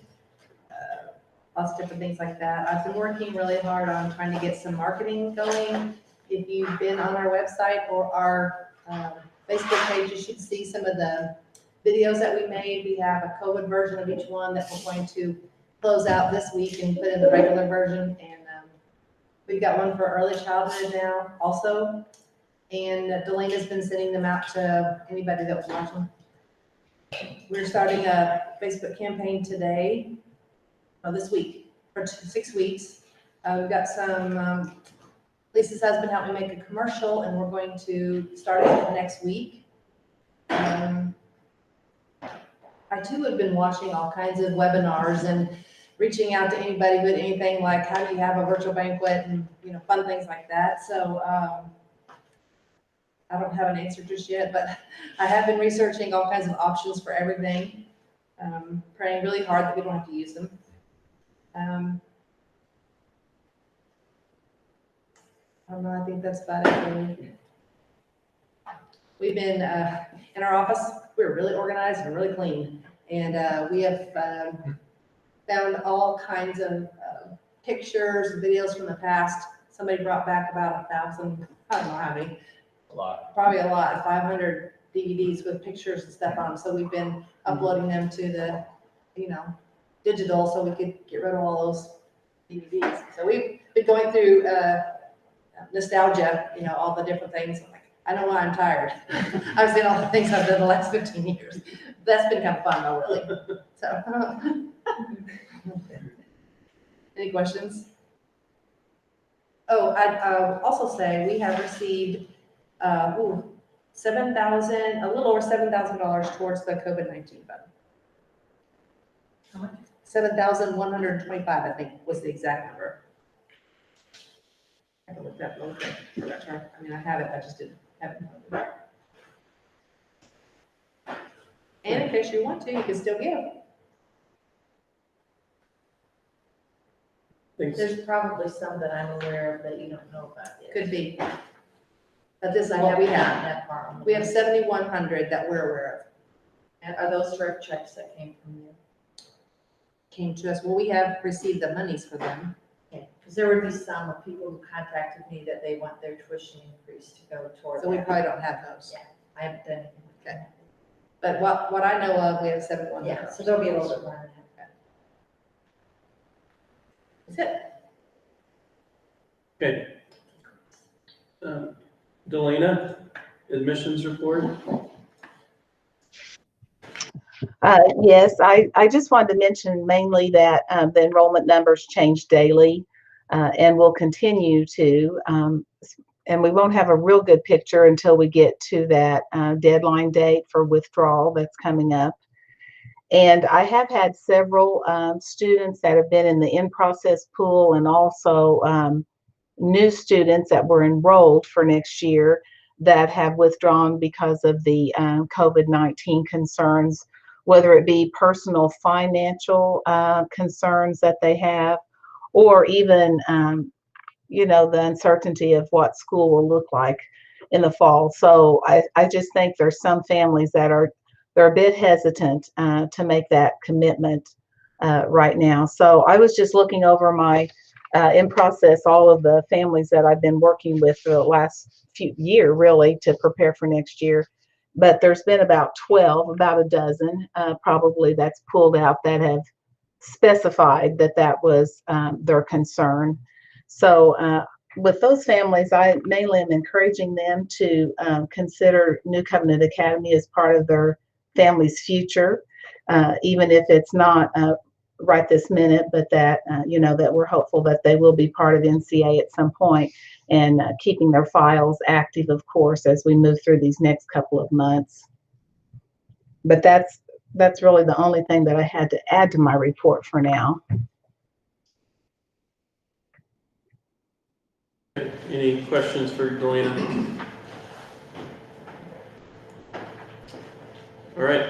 lots of different things like that. I've been working really hard on trying to get some marketing going. If you've been on our website or our Facebook page, you should see some of the videos that we made. We have a COVID version of each one that we're going to close out this week and put in the regular version. And we've got one for early childhood now also. And Delana's been sending them out to anybody that was watching. We're starting a Facebook campaign today, this week, for 6 weeks. We've got some, Lisa's husband helped me make a commercial, and we're going to start it next week. I too have been watching all kinds of webinars and reaching out to anybody with anything like, how do you have a virtual banquet, and fun things like that. So I don't have an answer just yet, but I have been researching all kinds of options for everything. Praying really hard that we don't have to use them. I don't know, I think that's about it really. We've been, in our office, we're really organized and really clean. And we have found all kinds of pictures, videos from the past. Somebody brought back about 1,000, I don't know how many. A lot. Probably a lot, 500 DVDs with pictures and stuff on them. So we've been uploading them to the, digital, so we could get rid of all those DVDs. So we've been going through nostalgia, all the different things. I'm like, I know why I'm tired. I've seen all the things I've done the last 15 years. That's been kind of fun though, really. So, any questions? Oh, I'd also say we have received a little over $7,000 towards the COVID-19 fund. How much? 7,125, I think, was the exact number. I can look that real quick. I have it, I just didn't have it. And in case you want to, you can still give. Thanks. There's probably some that I'm aware of that you don't know about yet. Could be. But this is I what we haven't gotten have. that far. We have 7,100 that we're aware And are those direct checks that came from you? of. Came to us, well, we have received the monies for them. Okay, because there would be some of people who contacted me that they want their tuition increase to go toward So we that. probably don't have those. Yeah. I haven't done anything. Okay. But what I know of, we have 7,100. Yeah, so there'll be a little bit more than that. That's it. Okay. Delana, admissions report. Yes, I just wanted to mention mainly that the enrollment numbers change daily and will continue to. and we won't have a real good picture until we get to that deadline date for withdrawal that's coming up. And I have had several students that have been in the in-process pool, and also new students that were enrolled for next year that have withdrawn because of the COVID-19 concerns, whether it be personal financial concerns that they have, or even the uncertainty of what school will look like in the fall. So I just think there's some families that they're a bit hesitant to make that commitment right now. So I was just looking over my in process, all of the families that I've been working with for the last few year, really, to prepare for next year. But there's been about 12, about a dozen probably that's pulled out that have specified that was their concern. So with those families, I mainly am encouraging them to consider New Covenant Academy as part of their family's future, even if it's not right this minute, but that that we're hopeful that they will be part of NCA at some point, and keeping their files active, of course, as we move through these next couple of months. But that's really the only thing that I had to add to my report for now. Any questions for Galena? All right.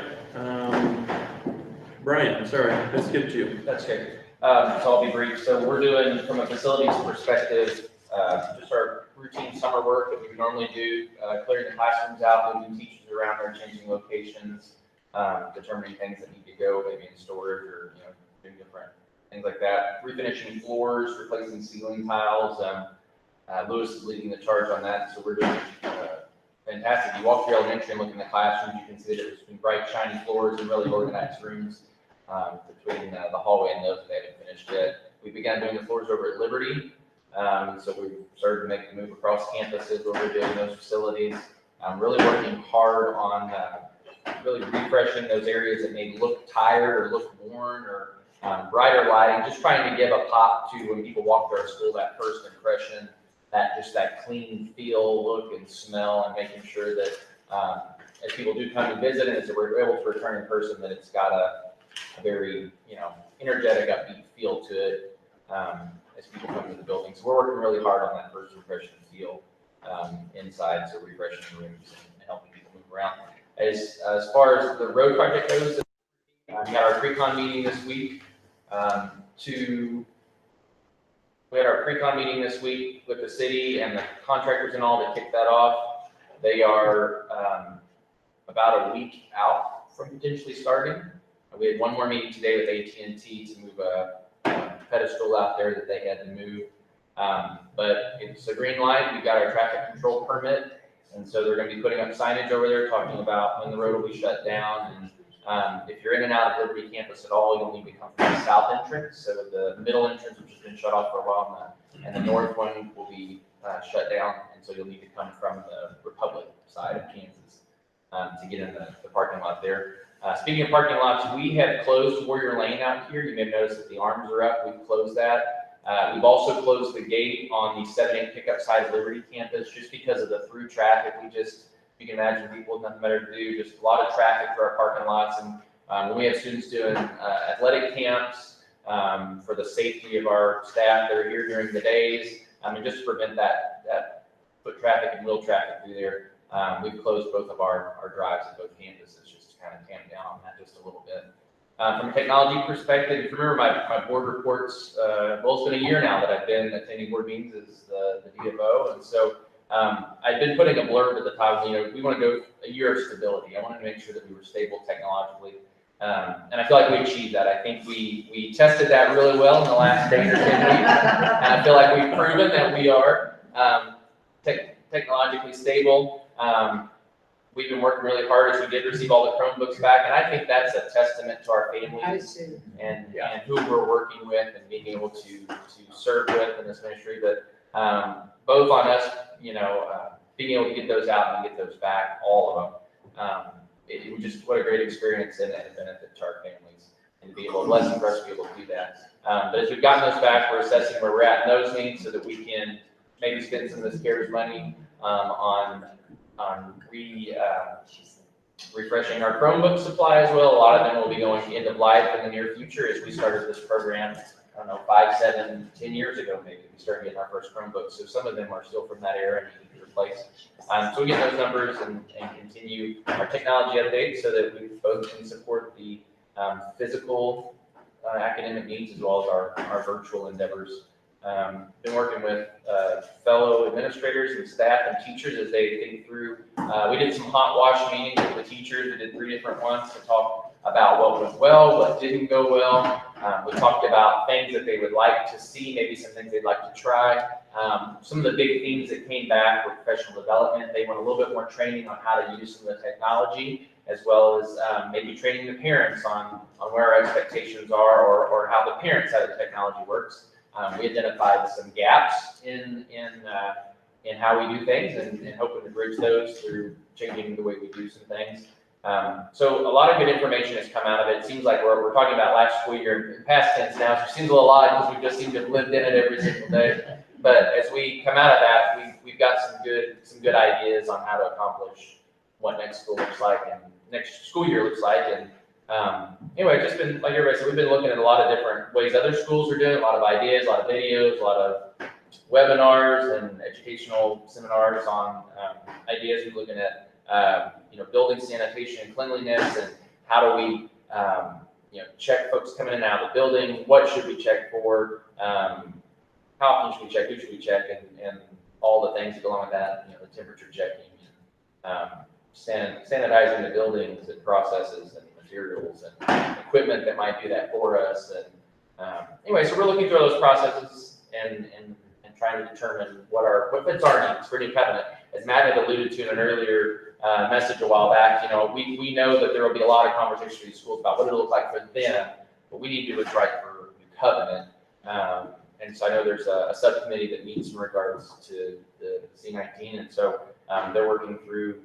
Brian, I'm sorry, I skipped you. That's good. So I'll be brief. So we're doing, from a facilities perspective, just our routine summer work that we would normally do, clearing the classrooms out, moving teachers around, or changing locations, determining things that need to go, maybe in storage or doing different things like that. Refinishing floors, replacing ceiling tiles. Lewis is leading the charge on that, so we're doing fantastic. You walk through elementary and look in the classrooms, you can see that there's been bright, shiny floors and really organized rooms between the hallway and those that haven't finished yet. We began doing the floors over at Liberty, so we started to make the move across campuses where we're doing those facilities. Really working hard on really refreshing those areas that may look tired or look worn, or brighter lighting, just trying to give a pop to when people walk through our school, that first impression, that clean feel, look, and smell, and making sure that as people do come to visit and as we're able to return in person, that it's got a very energetic, upbeat feel to it as people come to the building. So we're working really hard on that first impression feel inside, so refreshing rooms and helping people move around. As far as the road project goes, we got our pre-con meeting this week. We had our pre-con meeting this week with the city and the contractors and all to kick that off. They are about a week out from potentially starting. We had one more meeting today with AT&T to move a pedestal out there that they had to move. But it's a green light. We got our traffic control permit, and so they're going to be putting up signage over there talking about when the road will be shut down. And if you're in and out of Liberty campus at all, you'll need to come from the south entrance. So the middle entrance, which has been shut off for a while, and the north one will be shut down. And so you'll need to come from the Republic side of Kansas to get in the parking lot there. Speaking of parking lots, we have closed Warrior Lane out here. You may have noticed that the arms are up. We've closed that. We've also closed the gate on the 7-8 pickup side of Liberty campus just because of the through traffic. You can imagine people with nothing better to do, just a lot of traffic through our parking lots. And when we have students doing athletic camps for the safety of our staff that are here during the days, and just to prevent that foot traffic and wheel traffic through there, we've closed both of our drives at both campuses just to kind of tamp down on that just a little bit. From a technology perspective, if you remember my board reports, well, it's been a year now that I've been attending board meetings as the DFO, and so I've been putting a blurb at the top. We want to go a year of stability. I wanted to make sure that we were stable technologically, and I feel like we achieved that. I think we tested that really well in the last 8 or 10 weeks, and I feel like we've proven that we are technologically stable. We've been working really hard as we did receive all the Chromebooks back, and I think that's a testament to our families and who we're working with and being able to serve with in this ministry. But both on us, being able to get those out and get those back, all of them. It was just what a great experience and a benefit to our families, and to be able, a blessing for us to be able to do that. But as we've gotten those back, we're assessing where we're at in those needs so that we can maybe spend some of this CARES money on refreshing our Chromebook supply as well. A lot of them will be going end of life in the near future as we started this program, I don't know, 5, 7, 10 years ago maybe. We started getting our first Chromebooks. So some of them are still from that era and need to be replaced. So we get those numbers and continue our technology updates so that we both can support the physical academic needs as well as our virtual endeavors. Been working with fellow administrators and staff and teachers as they think through. We did some hot wash meetings with the teachers. We did 3 different ones to talk about what went well, what didn't go well. We talked about things that they would like to see, maybe some things they'd like to try. Some of the big themes that came back were professional development. They want a little bit more training on how to use some of the technology, as well as maybe training the parents on where our expectations are or how the parent side of the technology works. We identified some gaps in how we do things and hoping to bridge those through changing the way we do some things. So a lot of good information has come out of it. It seems like we're talking about last school year in past tense now, so it seems a little odd because we just seem to have lived in it every single day. But as we come out of that, we've got some good ideas on how to accomplish what next school looks like and next school year looks like. And anyway, just been, like everybody said, we've been looking at a lot of different ways other schools are doing, a lot of ideas, a lot of videos, a lot of webinars and educational seminars on ideas. We're looking at building sanitation and cleanliness and how do we check folks coming in and out of the building, what should we check for, how often should we check, who should we check, and all the things that go along with that, the temperature checking, sanitizing the buildings and processes and materials and equipment that might do that for us. And anyway, so we're looking through those processes and trying to determine what our fits our needs for new covenant. As Matt had alluded to in an earlier message a while back, we know that there will be a lot of conversations for these schools about what it'll look like for them, but we need to do what's right for new covenant. And so I know there's a subcommittee that meets in regards to the C19, and so they're working through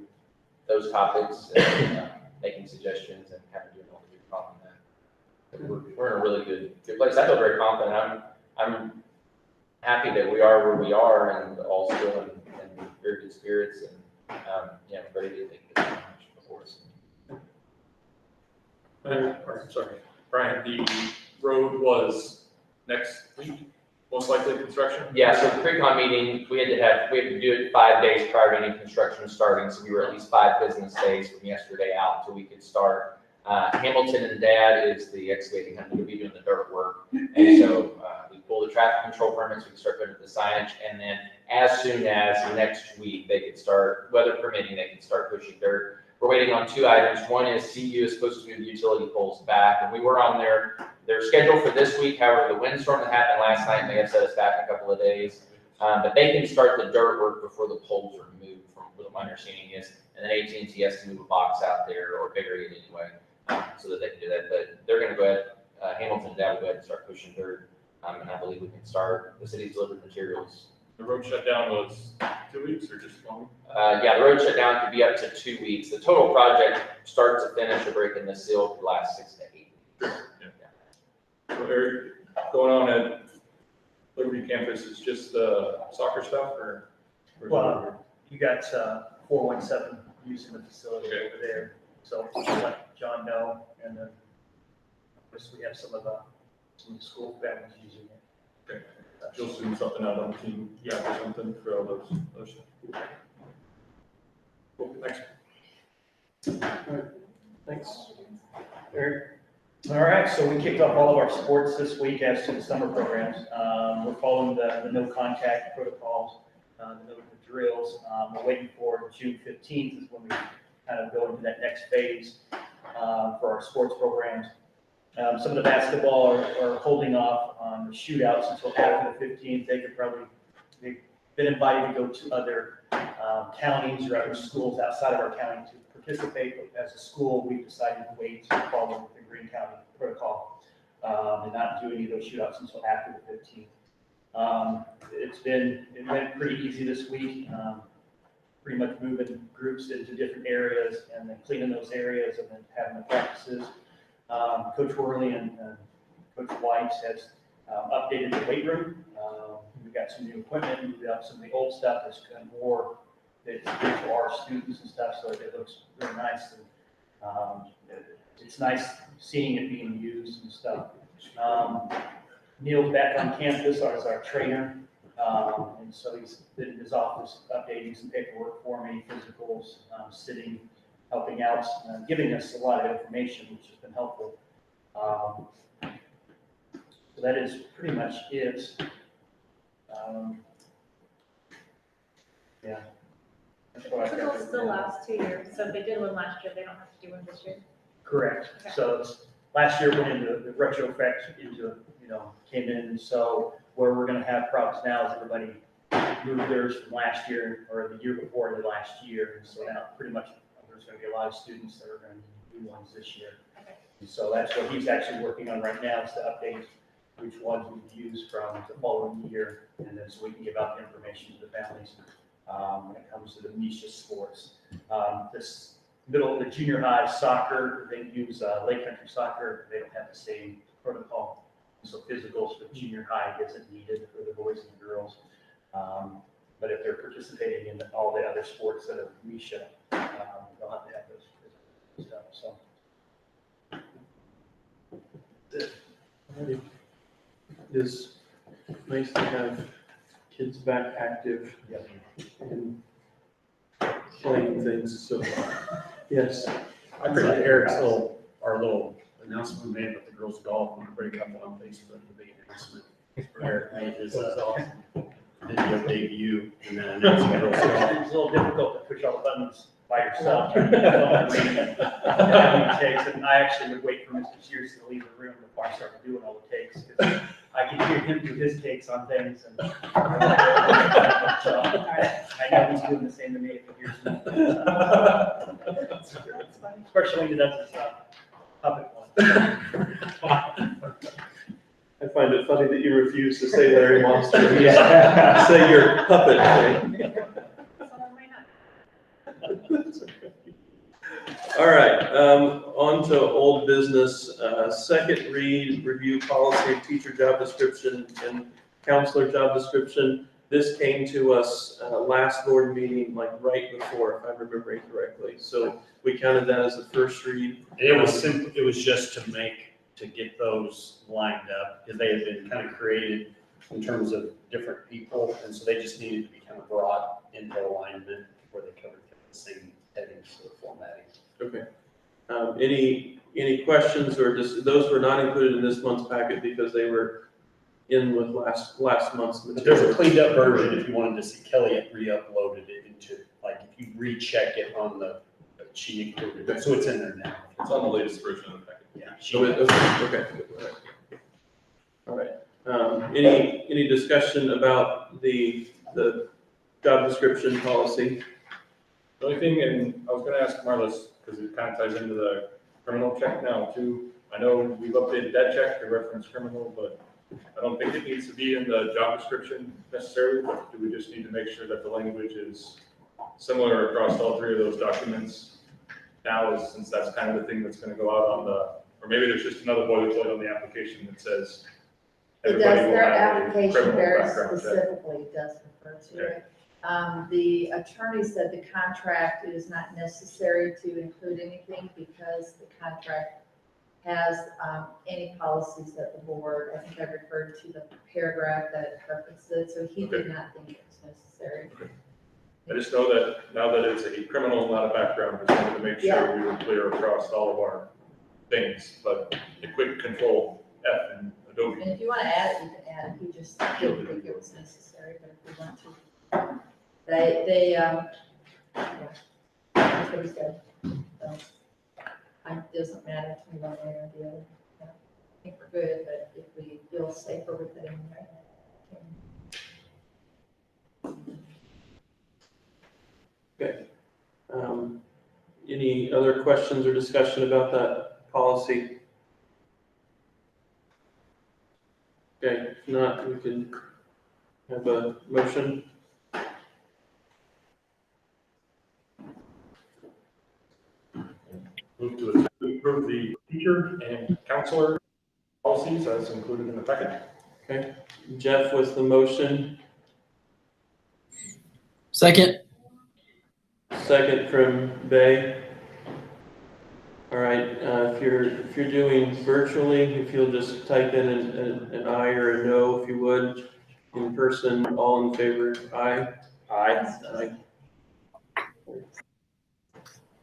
those topics and making suggestions and kind of doing all the good talk on that. We're in a really good place. I feel very confident. I'm happy that we are where we are and all still in very good spirits and ready to take this before us. Brian, the road was next week, most likely construction? Yeah, so the pre-con meeting, we had to do it 5 days prior to any construction starting, so we were at least 5 business days from yesterday out until we could start. Hamilton and Dad is the excavating company, we'll be doing the dirt work, and so we pull the traffic control permits, we can start putting the signage, and then as soon as next week, they could start, weather permitting, they can start pushing dirt. We're waiting on 2 items. One is CU is supposed to move the utility poles back, and we were on their schedule for this week. However, the windstorm that happened last night may have set us back a couple of days. But they can start the dirt work before the poles are moved, from what my understanding is. And then AT&T has to move a box out there or bury it anyway, so that they can do that. But they're going to go ahead. Hamilton and Dad will go ahead and start pushing dirt, and I believe we can start. The city's delivered materials. The road shutdown was 2 weeks or just 1 week? Yeah, the road shutdown could be up to 2 weeks. The total project, start to finish, or breaking the seal, could last 6 to 8 weeks. Yeah. So Eric, going on at Liberty Campus is just the soccer stuff, or? Well, you got 417 using the facility over there, so I'll let John know, and then of course we have some of the school families using it. Okay. You'll do something out on team, or something for all those. Cool, thanks. All right, thanks. Eric? All right, so we kicked off all of our sports this week as to the summer programs. We're following the no contact protocols, the drills. We're waiting for June 15th is when we kind of go into that next phase for our sports programs. Some of the basketball are holding off on the shootouts until after the 15th. They've been invited to go to other counties or other schools outside of our county to participate. But as a school, we've decided to wait to follow the Greene County protocol and not do any of those shootouts until after the 15th. It went pretty easy this week. Pretty much moving groups into different areas and then cleaning those areas and then having the practices. Coach Worley and Coach White has updated the weight room. we got some new equipment, we got some of the old stuff that's kind of more, that's good for our students and stuff, so it looks really nice. And, it's nice seeing it being used and stuff. Neil's back on campus as our trainer, and so he's been in his office updating some paperwork for me, physicals, sitting, helping out, giving us a lot of information, which has been helpful. So that is pretty much it. Yeah. That's what I've got. Physicals still last 2 years, so if they did one last year, they don't have to do one this year. Correct. Okay. So last year went into the retrospect into, came in. So where we're going to have problems now is everybody moved theirs from last year or the year before to last year. And so now pretty much there's going to be a lot of students that are going to do ones this year. Okay. And so that's what he's actually working on right now is to update which ones we've used from the following year. And then so we can give out the information to the families when it comes to the niche sports. The junior high soccer, they use Lake Country Soccer. They don't have the same protocol. So physicals for junior high isn't needed for the boys and girls. But if they're participating in all the other sports that are Misha, they'll have to have those stuff. So. It's nice to have kids back active and playing things, so, yes. I appreciate Eric's our little announcement we made about the girls' golf and break up on Facebook, the big announcement. Eric made his video debut and then announced the girls' golf. It's a little difficult to push all the buttons by yourself. And I actually would wait for Mr. Sears to leave the room before I started doing all the takes. Because I can hear him do his takes on things. And so I know he's doing the same to me if he hears me. Especially when he does his puppet one. I find it funny that you refuse to say Larry Monster. You say your puppet thing. All right, on to old business. Second read, review policy, teacher job description and counselor job description. This came to us last board meeting, like right before, if I'm remembering correctly. So we counted that as the first read. It was simple. It was just to get those lined up because they had been kind of created in terms of different people, and so they just needed to be kind of brought into alignment where they covered the same headings for the formatting. Okay. Any questions or just, those were not included in this month's packet because they were in with last month's But material. there's a cleaned up version if you wanted to see. Kelly had re-uploaded it into, like, if you recheck it on the, she included it, so it's in there now. It's on the latest version of the packet. Yeah. So okay. All right. Any discussion about the job description policy? The only thing, and I was gonna ask Marlis, because it kind of ties into the criminal check now too. I know we've updated that check to reference criminal, but I don't think it needs to be in the job description necessarily, but do we just need to make sure that the language is similar across all three of those documents now, since that's kind of the thing that's gonna go out on the, or maybe there's just another boilerplate on the application that says It does, everybody will their have a application criminal very background check. specifically does refer to it. The attorney said the contract is not necessary to include anything because the contract has any policies that the board, I think I referred to the paragraph that references it, so he did not think it was necessary. I just know that now that it's a criminal, not a background, just wanted to make sure we were clear across all of our things, but the quick control F in Adobe. And if you want to add it, you can add it, he just didn't think it was necessary, but if we want to. Yeah, that's what he said. So, it doesn't matter to me one way or the other. I think we're good, but if we feel safer with it in there. Okay. Any other questions or discussion about that policy? Okay, if not, we can have a motion. Move to approve the teacher and counselor policies as included in the packet. Okay, Jeff was the motion, Second. second from Bay. All right, if you're doing virtually, if you'll just type in an aye or a no, if you would. In person, all in favor, aye. Aye. Aye.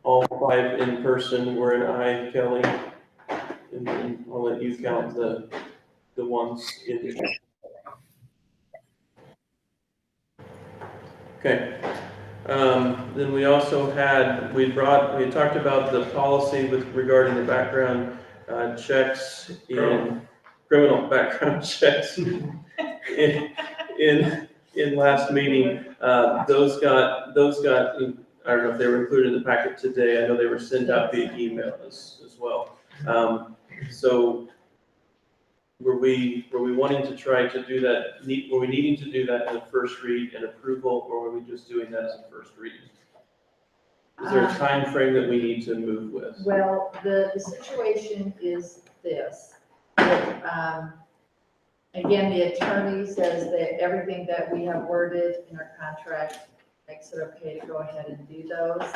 All 5 in person were an aye, Kelly. And then I'll let you count the ones in. Okay. Then we also had, we talked about the policy with regarding the background checks criminal background checks in last meeting. Those got, I don't know if they were included in the packet today. I know they were sent out via email as well. So were we wanting to try to do that, were we needing to do that in the first read and approval, or were we just doing that as a first read? Is there a time frame that we need to move with? Well, the situation is this. that, Again, the attorney says that everything that we have worded in our contract makes it okay to go ahead and do those.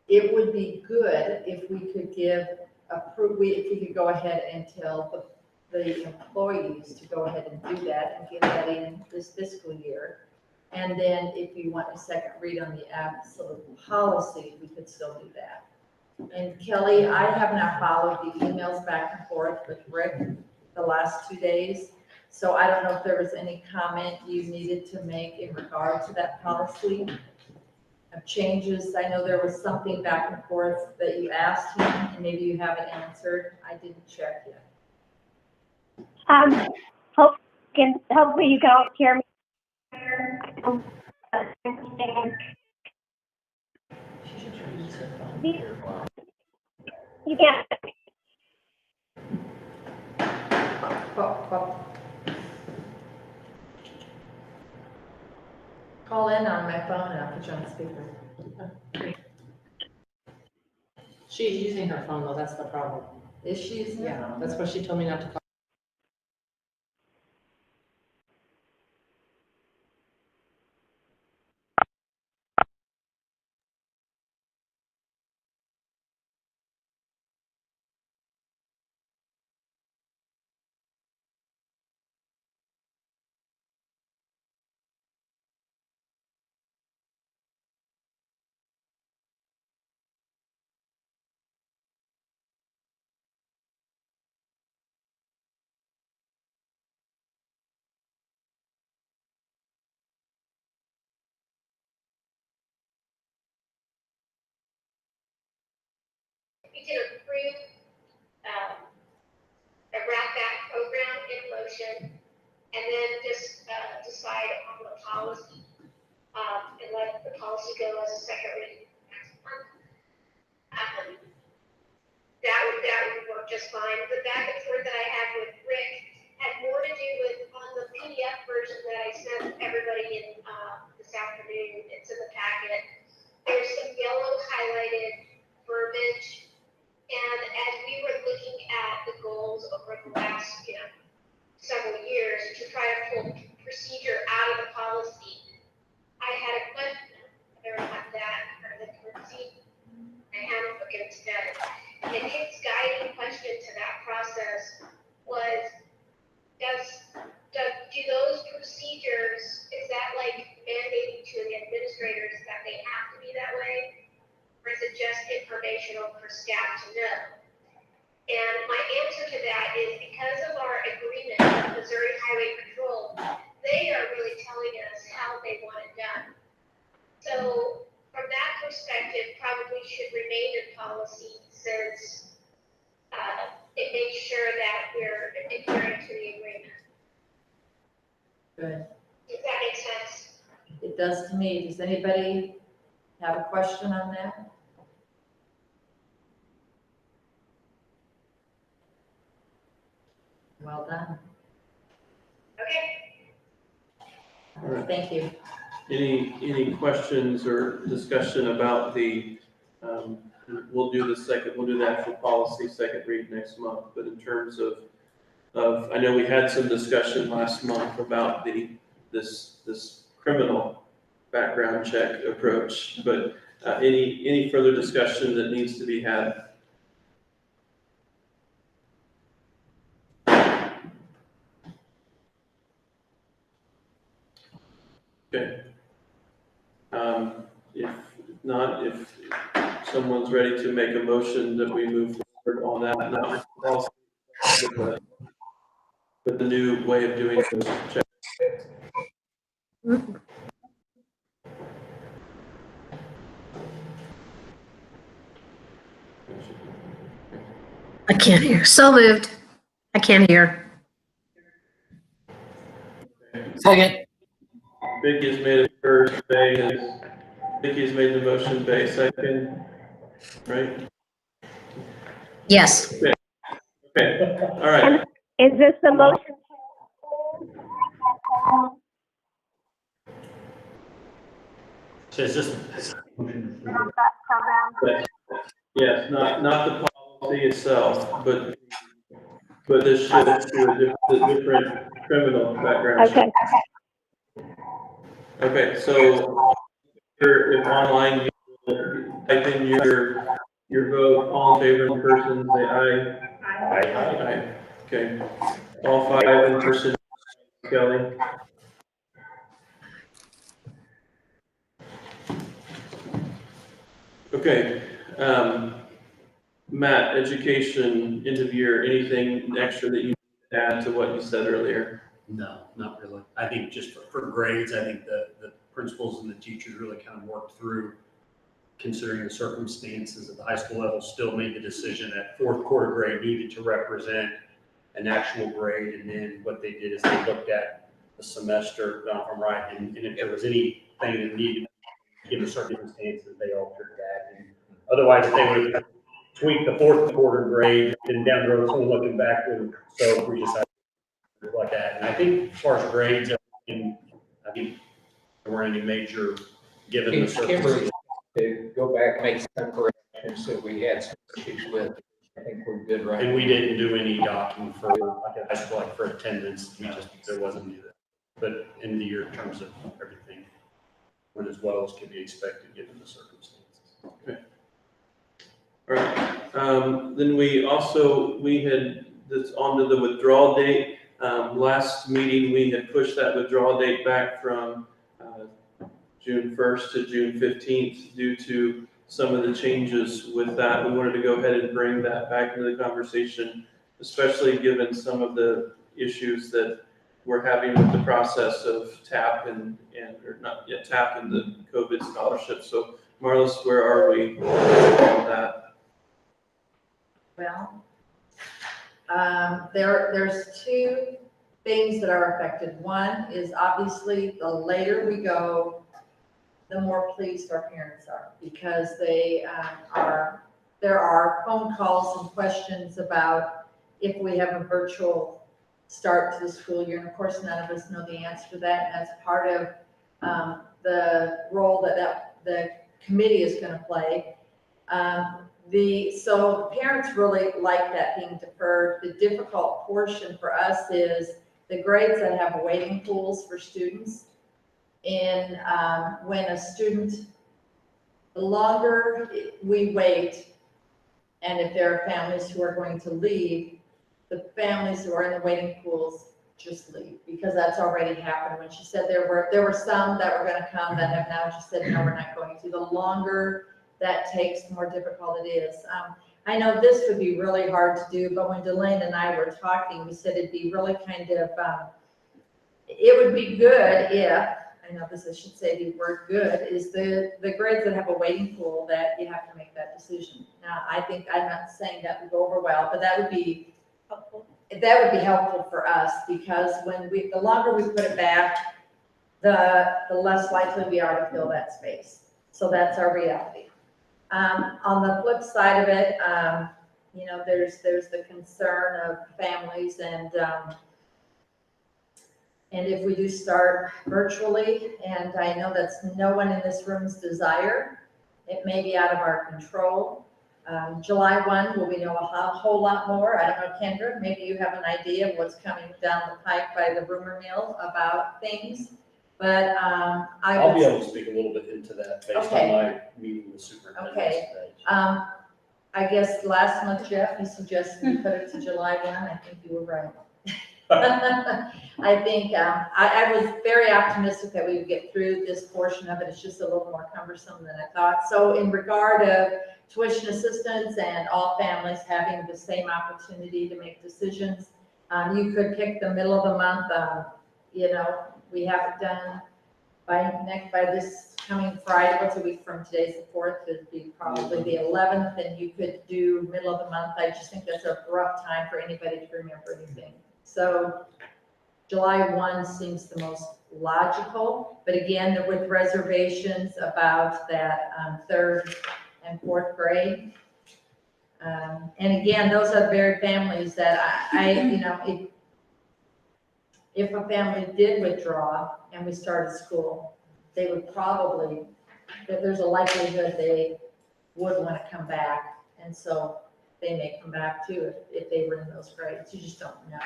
It would be good if we could if we could go ahead and tell the employees to go ahead and do that and get that in this fiscal year. And then if you want a second read on the absolute policy, we could still do that. And Kelly, I have not followed the emails back and forth with Rick the last 2 days. So I don't know if there was any comment you needed to make in regard to that policy of changes. I know there was something back and forth that you asked him and maybe you haven't answered. I didn't check yet. Hopefully you can all hear me. You can't. Call in on my phone and I'll put you on speaker. She's using her phone though, that's the problem. Is she using her Yeah, phone? that's why she told me not to call. We can approve a wrap back program in motion and then just decide on the policy and let the policy go as a second reading next month. That would work just fine. The back and forth that I had with Rick had more to do with on the PDF version that I sent everybody in this afternoon. It's in the packet. There's some yellow highlighted verbiage. And as we were looking at the goals over the last, several years to try to pull procedure out of the policy, I had a question. There was that or the currency I handbook instead. And his guiding question to that process was, do those procedures, is that like mandating to the administrators that they have to be that way? Or is it just informational for staff to know? And my answer to that is because of our agreement with Missouri Highway Patrol, they are really telling us how they want it done. So from that perspective, probably should remain in policy since it makes sure that we're adhering to the agreement. Good. Does that make sense? It does to me. Does anybody have a question on that? Well done. Okay. All right. Thank you. Any questions or discussion about the, we'll do the actual policy second read next month, but in terms of I know we had some discussion last month about this criminal background check approach, but any further discussion that needs to be had? Okay. If not, if someone's ready to make a motion that we move forward on that, not also with the new way of doing those checks. I can't hear. So moved. I can't hear. Second. Vicky's made it first, Vicky's made the motion, Bay second, right? Yes. Okay, all right. Is this the motion? So is this? Yes, not the policy itself, but this shift to a different criminal background check. Okay. Okay, so if online, you type in your vote, all in favor in person, say aye. Aye. Okay, all 5 in person, Kelly. Okay, Matt, education, end of year, anything extra that you add to what you said earlier? No, not really. I think just for grades, I think the principals and the teachers really kind of worked through, considering the circumstances at the high school level, still made the decision that fourth quarter grade needed to represent an actual grade. And then what they did is they looked at the semester, if I'm right, and if there was anything that needed, given the circumstances, they altered that. And otherwise, if they would have tweaked the fourth quarter grade, then down the road, someone looking backward. So we decided like that. And I think as far as grades, I think there weren't any major, given the circumstances. To go back and make some corrections that we had some issues with. I think we're good right now. And we didn't do any docking for, like at high school, like for attendance, there wasn't any of that. But in the year, in terms of everything, went as well as could be expected given the circumstances. Okay. All right, then we had this onto the withdrawal date. Last meeting, we had pushed that withdrawal date back from June 1st to June 15th due to some of the changes with that. We wanted to go ahead and bring that back into the conversation, especially given some of the issues that we're having with the process of TAP and or not yet TAP and the COVID scholarship. So Marlis, where are we on that? Well, there's two things that are affected. One is obviously the later we go, the more pleased our parents are, because there are phone calls and questions about if we have a virtual start to the school year. And of course, none of us know the answer to that. And that's part of the role that the committee is going to play. So parents really like that being deferred. The difficult portion for us is the grades that have waiting pools for students. And when a student, the longer we wait, and if there are families who are going to leave, the families who are in the waiting pools just leave, because that's already happened. When she said there were some that were going to come that have now just said, no, we're not going to. The longer that takes, the more difficult it is. I know this would be really hard to do, but when Delane and I were talking, we said it'd be really kind of, it would be good if, I know this, I should say the word good, is the grades that have a waiting pool that you have to make that decision. Now, I think, I'm not saying that would go over well, but that would be helpful. That would be helpful for us, because the longer we put it back, the less likely we are to fill that space. So that's our reality. On the flip side of it, there's the concern of families and if we do start virtually, and I know that's no one in this room's desire, it may be out of our control. July 1, will we know a whole lot more? I don't know, Kendra, maybe you have an idea of what's coming down the pike by the rumor mill about things. But I'll be able to speak a little bit into that based on my meeting with superintendent. Okay. Today. I guess last month, Jeff, you suggested we put it to July 1. I think you were right. I think I was very optimistic that we would get through this portion of it. It's just a little more cumbersome than I thought. So in regard of tuition assistance and all families having the same opportunity to make decisions, you could pick the middle of the month. We have it done by this coming Friday. What's a week from today's the 4th? It'd be probably the 11th, and you could do middle of the month. I just think that's a rough time for anybody to remember anything. So July 1 seems the most logical, but again, with reservations about that 3rd and 4th grade. And again, those are very families that if a family did withdraw and we started school, they would probably, there's a likelihood they would want to come back. And so they may come back too if they were in those grades. You just don't know.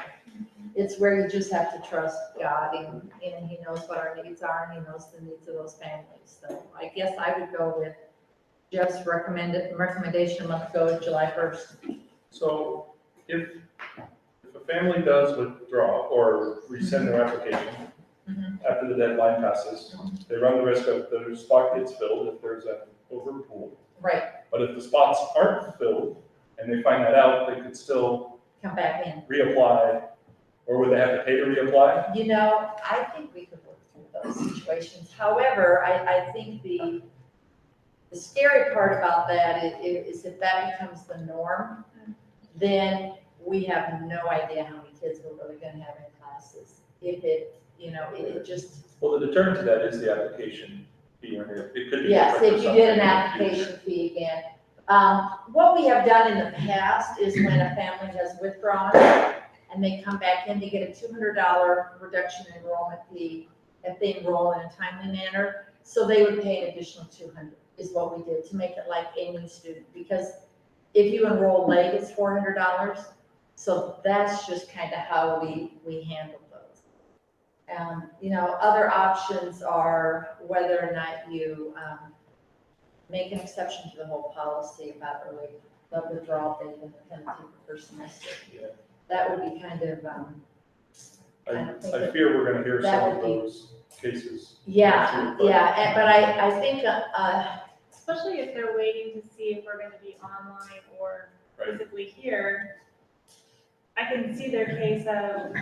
It's where you just have to trust God, and He knows what our needs are, and He knows the needs of those families. So I guess I would go with Jeff's recommendation a month ago, July 1st. So if a family does withdraw or rescind their application after the deadline passes, they run the risk of their spot gets filled if there's an overpool. Right. But if the spots aren't filled and they find that out, they could still come back in, reapply, or would they have to pay to reapply? I think we could work through those situations. However, I think the scary part about that is if that becomes the norm, then we have no idea how many kids we're really going to have in classes. If it just. Well, the deterrent to that is the application fee. It could be. Yes, if you did an application fee again. What we have done in the past is when a family has withdrawn and they come back in, they get a $200 reduction in enrollment fee if they enroll in a timely manner. So they would pay an additional $200 is what we did to make it like a new student. Because if you enroll late, it's $400. So that's just kind of how we handle those. Other options are whether or not you make an exception to the whole policy about early withdrawal date and the penalty for first semester. Yeah. That would be kind of. I fear we're going to hear some of those cases. Yeah, but I think. Especially if they're waiting to see if we're going to be online or physically here, I can see their case of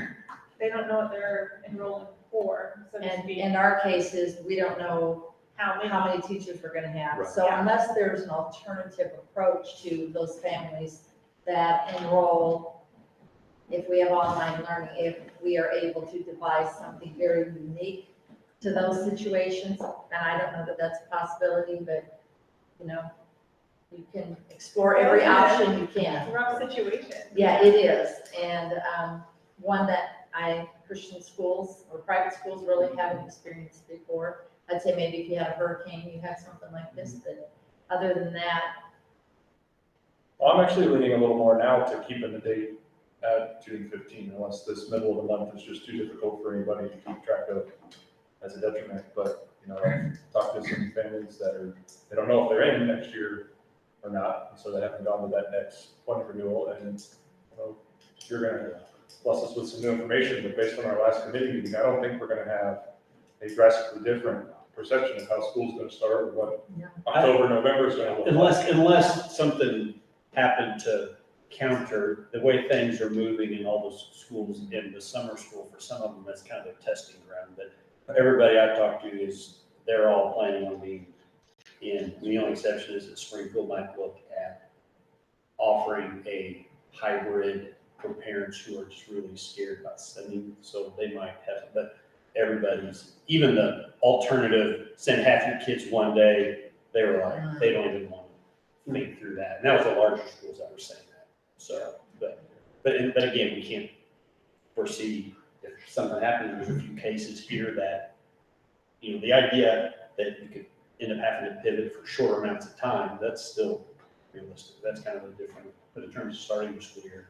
they don't know what they're enrolling for. So and in our cases, we don't know how many teachers we're going to have. Right. So unless there's an alternative approach to those families that enroll, if we have online learning, if we are able to devise something very unique to those situations, and I don't know that that's a possibility, but you can explore every option you can. It's a rough situation. Yeah, it is. And one that Christian schools or private schools really haven't experienced before. I'd say maybe if you had a hurricane, you had something like this, but other than that. Well, I'm actually leaning a little more now to keeping the date at June 15, unless this middle of the month is just too difficult for anybody to keep track of as a detriment. But, I've talked to some families that they don't know if they're in next year or not, and so they haven't gone to that next point of renewal. And you're going to bless us with some new information, but based on our last committee meeting, I don't think we're going to have a drastically different perception of how school's going to start, or what October, November is going to look like. Unless something happened to counter the way things are moving in all those schools in the summer school. For some of them, that's kind of a testing ground. But everybody I've talked to they're all planning on being in. The only exception is that Springfield might look at offering a hybrid for parents who are just really scared about sending. So they might have, but everybody's, even the alternative, send half your kids one day, they were like, they don't even want to think through that. And that was the larger schools that were saying that. So, but again, we can't foresee if something happens. There's a few cases here that, the idea that you could end up having to pivot for short amounts of time, that's still realistic. That's kind of a different, but in terms of starting the school year,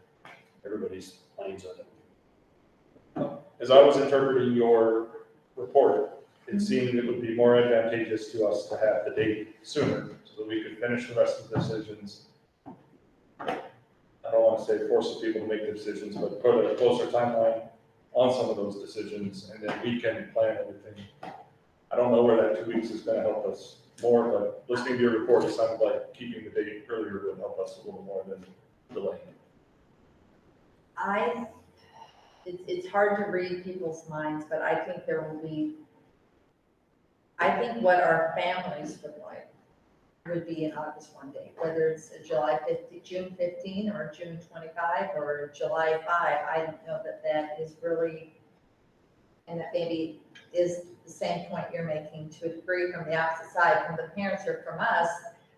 everybody's plans are different. As I was interpreting your report, it seemed it would be more advantageous to us to have the date sooner so that we could finish the rest of the decisions. I don't want to say force the people to make the decisions, but put a closer timeline on some of those decisions, and then we can plan everything. I don't know where that 2 weeks is going to help us more, but listening to your report, it sounded like keeping the date earlier would help us a little more than delaying it. It's hard to read people's minds, but I think there will be, I think what our families would like would be an August 1 date, whether it's a June 15 or June 25 or July 5. I don't know that is really, and that maybe is the same point you're making to a degree from the opposite side, from the parents or from us.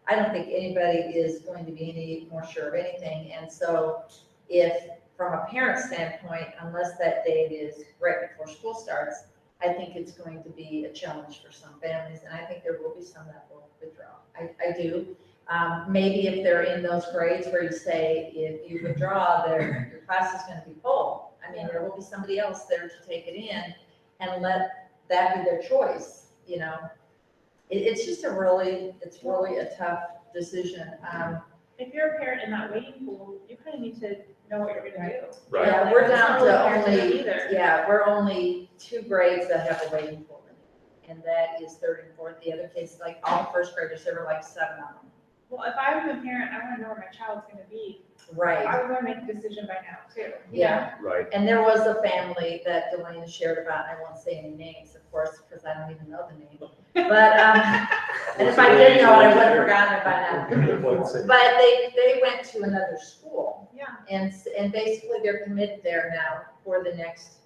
I don't think anybody is going to be any more sure of anything. And so if, from a parent standpoint, unless that date is right before school starts, I think it's going to be a challenge for some families, and I think there will be some that will withdraw. I do. Maybe if they're in those grades where you say, if you withdraw, your class is going to be full. I mean, there will be somebody else there to take it in and let that be their choice, you know? It's just it's really a tough decision. If you're a parent in that waiting pool, you kind of need to know what you're gonna do. Right. Yeah, we're It's down not really to fair them only, either. yeah, we're only 2 grades that have a waiting pool in it, and that is 3rd and 4th. The other cases, like all the first graders, there were like 7 of them. Well, if I'm a parent, I wanna know where my child's gonna be. Right. I would wanna make a decision by now too. Yeah. Right. And there was a family that Delana shared about, I won't say any names, of course, because I don't even know the name. But, and if I did know it, I would have forgotten it by now. But they went to another school. Yeah. And basically they're committed there now for the next,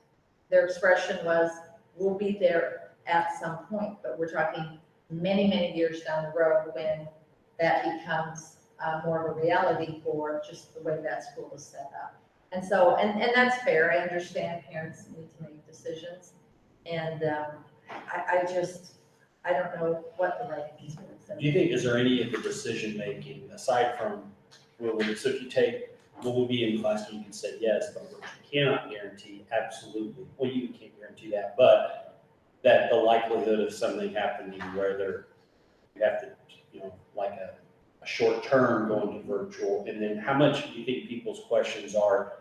their expression was, we'll be there at some point, but we're talking many, many years down the road when that becomes more of a reality for just the way that school is set up. And so, and that's fair. I understand parents need to make decisions. And I don't know what the right answer is. Do you think, is there any of the decision making, aside from, so if you take, will we be in class, you can say yes, but you cannot guarantee, absolutely. Well, you can't guarantee that, but that the likelihood of something happening where you have to, like a short term going to virtual, and then how much do you think people's questions are,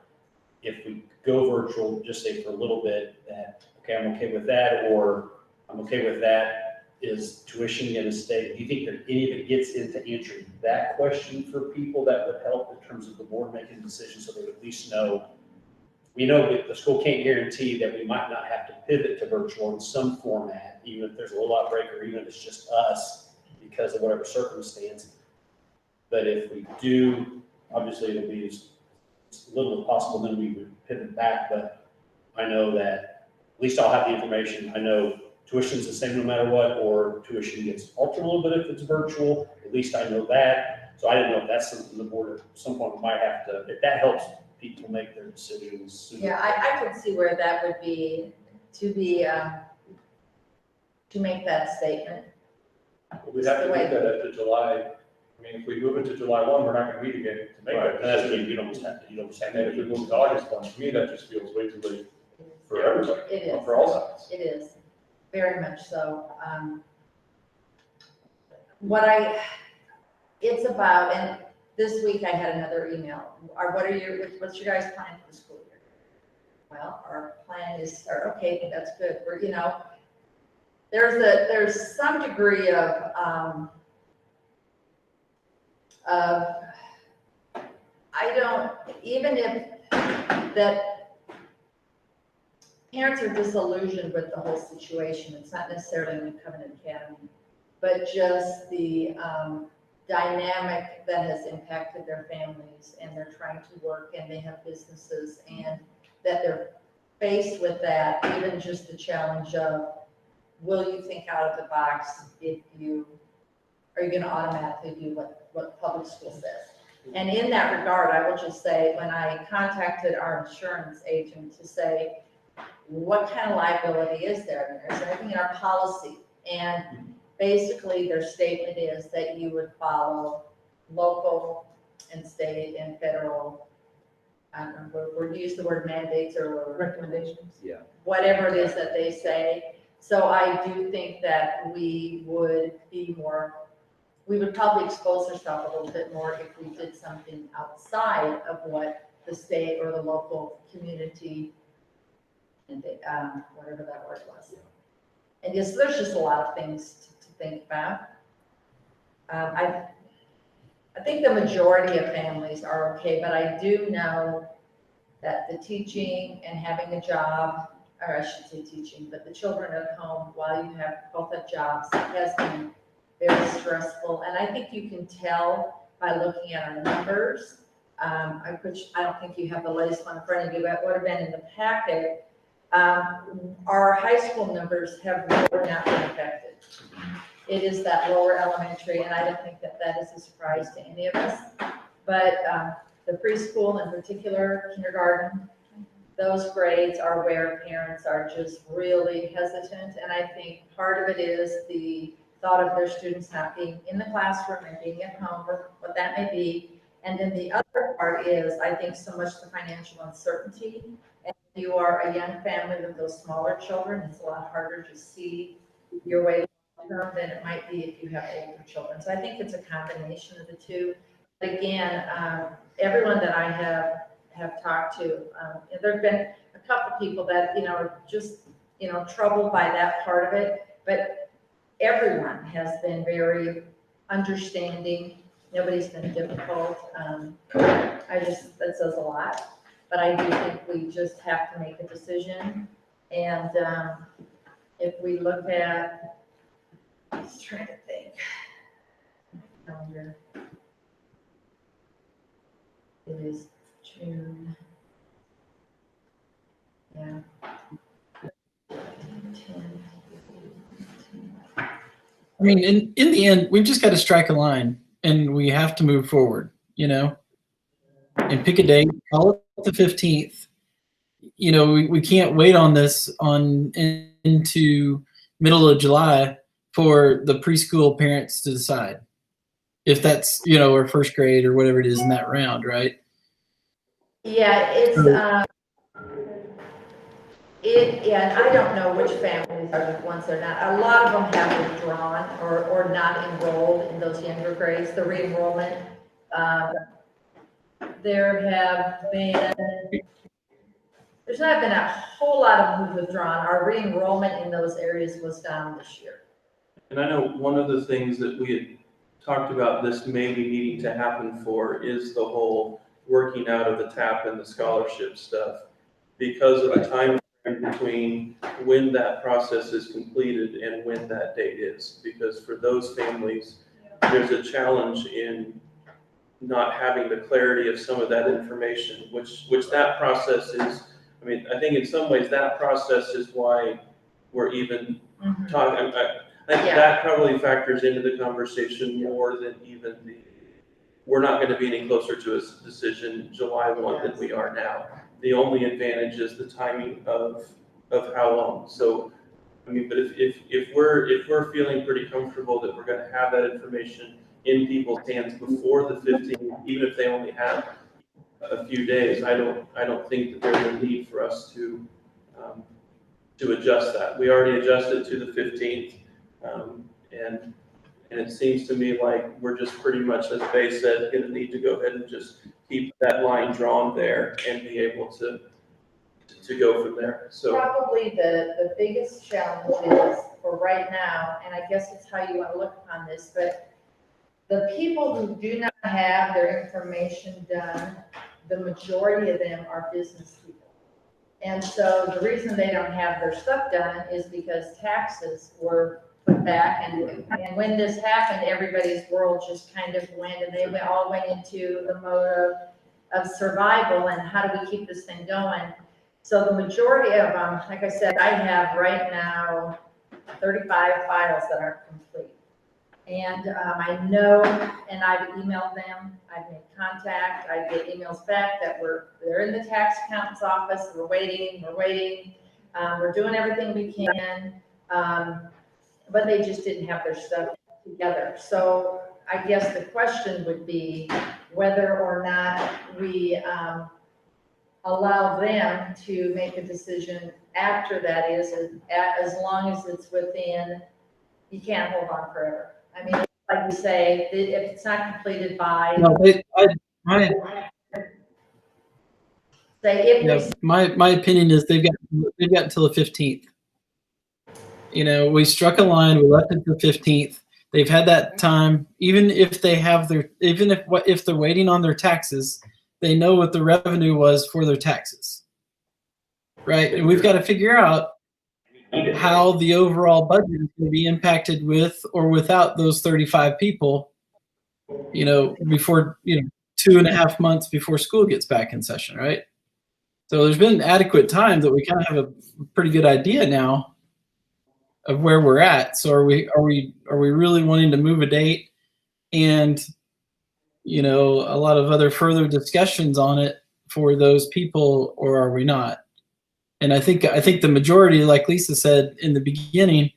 if we go virtual, just say for a little bit, that, okay, I'm okay with that, or I'm okay with that, is tuition going to stay? Do you think that any of it gets into answering that question for people that would help in terms of the board making decisions, so they at least know, we know that the school can't guarantee that we might not have to pivot to virtual in some format, even if there's a little outbreak or even if it's just us because of whatever circumstance. But if we do, obviously it'll be as little as possible, then we would pivot back. But I know that at least I'll have the information. I know tuition's the same no matter what, or tuition gets altered a little bit if it's virtual. At least I know that. So I didn't know if that's something the board at some point might have to, if that helps people make their decisions sooner. Yeah, I could see where that would be, to make that statement. We'd have to make that at the July, I mean, if we move it to July 1, we're not going to meet again to make Right, that that's what decision. you almost have to, And then if we move to August 1, to me, that just feels way too late for everybody, It is. for all sides. It is, very much so. It's about, and this week I had another email. What's your guys' plan for the school year? Well, our plan is, okay, that's good. There's some degree of even if that parents are disillusioned with the whole situation, it's not necessarily in the Covenant Academy, but just the dynamic that has impacted their families, and they're trying to work and they have businesses, and that they're faced with that, even just the challenge of, will you think out of the box are you going to automatically do what public school says? And in that regard, I will just say, when I contacted our insurance agent to say, what kind of liability is there? Is there anything in our policy? And basically their statement is that you would follow local and state and federal, I don't know, we're use the word mandates or Recommendations. whatever it is that they say. So I do think that we would be more, we would probably expose ourselves a little bit more if we did something outside of what the state or the local community, and they, whatever that word was. And yes, there's just a lot of things to think about. I think the majority of families are okay, but I do know that the teaching and having a job, or I should say teaching, but the children at home while you have both have jobs has been very stressful. And I think you can tell by looking at our numbers. I don't think you have the latest one in front of you, but it would have been in the packet. Our high school numbers have really not been affected. It is that lower elementary, and I don't think that that is a surprise to any of us. But the preschool in particular, kindergarten, those grades are where parents are just really hesitant. And I think part of it is the thought of their students not being in the classroom and being at home, or what that may be. And then the other part is, I think, so much the financial uncertainty. And if you are a young family with those smaller children, it's a lot harder to see your way long-term than it might be if you have older children. So I think it's a combination of the two. But again, everyone that I have talked to, there have been a couple people that, are just, troubled by that part of it. But everyone has been very understanding. Nobody's been difficult. That says a lot. But I do think we just have to make a decision. And if we look at, I was trying to think. Calendar. It is June. Yeah. 10. I mean, in the end, we've just got to strike a line and we have to move forward, and pick a date, call it the 15th. We can't wait on this into middle of July for the preschool parents to decide if that's, or first grade or whatever it is in that round, right? Yeah, and I don't know which families are the ones that are not. A lot of them have withdrawn or not enrolled in those younger grades, the re-enrollment. There's not been a whole lot of them who've withdrawn. Our re-enrollment in those areas was down this year. And I know one of the things that we had talked about this maybe needing to happen for is the whole working out of the TAP and the scholarship stuff. Because of the time frame between when that process is completed and when that date is. Because for those families, there's a challenge in not having the clarity of some of that information, which that process is. I mean, I think in some ways that process is why we're even talking. I think that probably factors into the conversation more than even we're not going to be any closer to a decision July 1 than we are now. The only advantage is the timing of how long. So, I mean, but if we're feeling pretty comfortable that we're going to have that information in people's hands before the 15th, even if they only have a few days, I don't think that there's a need for us to adjust that. We already adjusted to the 15th, and it seems to me like we're just pretty much, as Faye said, going to need to go ahead and just keep that line drawn there and be able to go from there. So probably the biggest challenge is for right now, and I guess it's how you want to look upon this, but the people who do not have their information done, the majority of them are business people. And so the reason they don't have their stuff done is because taxes were put back, and when this happened, everybody's world just kind of went, and they all went into the mode of survival and how do we keep this thing going. So the majority of them, like I said, I have right now 35 files that are complete. And I know, and I've emailed them, I've made contact, I get emails back that they're in the tax accountant's office, we're waiting, we're doing everything we can, but they just didn't have their stuff together. So I guess the question would be whether or not we, allow them to make a decision after that is, as long as it's within, you can't hold on forever. I mean, like we say, if it's not completed by, No, my say, if yeah, we, my opinion is they've got until the 15th. You know, we struck a line. We left it to the 15th. They've had that time. Even if they're waiting on their taxes, they know what the revenue was for their taxes, right? And we've got to figure out how the overall budget is going to be impacted with or without those 35 people. You know, before 2.5 months before school gets back in session, right? So there's been adequate time that we kind of have a pretty good idea now of where we're at. So are we really wanting to move a date and a lot of other further discussions on it for those people, or are we not? And I think the majority, like Lisa said in the beginning,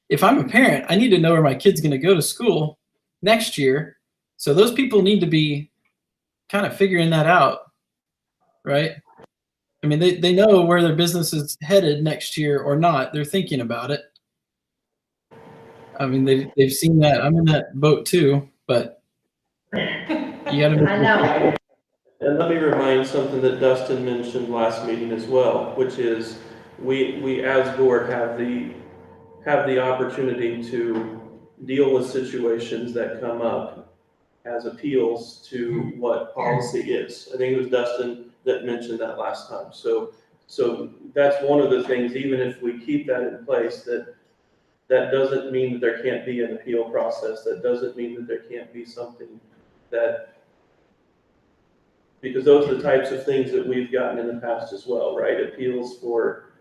if I'm a parent, I need to know where my kid's going to go to school next year. So those people need to be kind of figuring that out, right? I mean, they know where their business is headed next year or not. They're thinking about it. I mean, they've seen that. I'm in that boat too, but you got to. I know. And let me remind something that Dustin mentioned last meeting as well, which is we as board have the opportunity to deal with situations that come up as appeals to what policy is. I think it was Dustin that mentioned that last time. So that's one of the things, even if we keep that in place, that doesn't mean that there can't be an appeal process. That doesn't mean that there can't be something that, because those are the types of things that we've gotten in the past as well, right? Appeals for,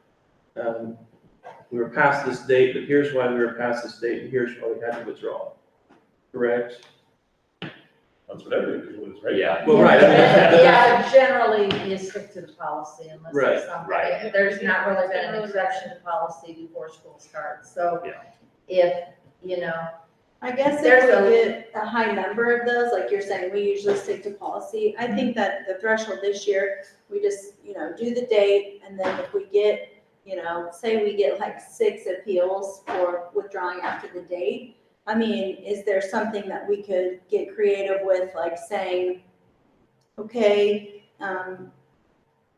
we were past this date, but here's why we were past this date, and here's why we had to withdraw. Correct? That's what every appeal is, right? Yeah. Well, right. I mean, Yeah, generally you stick to the policy unless there's something. Right. There's not really been an exception to policy before school starts. So Yeah. if, I guess There's if we a- get a high number of those, like you're saying, we usually stick to policy. I think that the threshold this year, we just, do the date, and then if we get, say we get like 6 appeals for withdrawing after the date, I mean, is there something that we could get creative with, like saying, okay,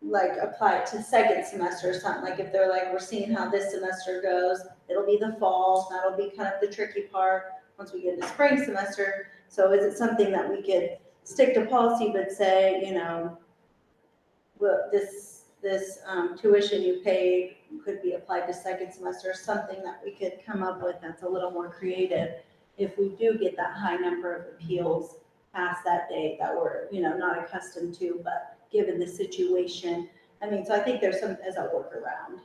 like apply it to second semester or something, like if they're like, we're seeing how this semester goes, it'll be the fall, that'll be kind of the tricky part once we get into spring semester. So is it something that we could stick to policy but say, well, this tuition you paid could be applied to second semester, something that we could come up with that's a little more creative if we do get that high number of appeals past that date that we're, not accustomed to, but given the situation. I mean, so I think there's some as a workaround.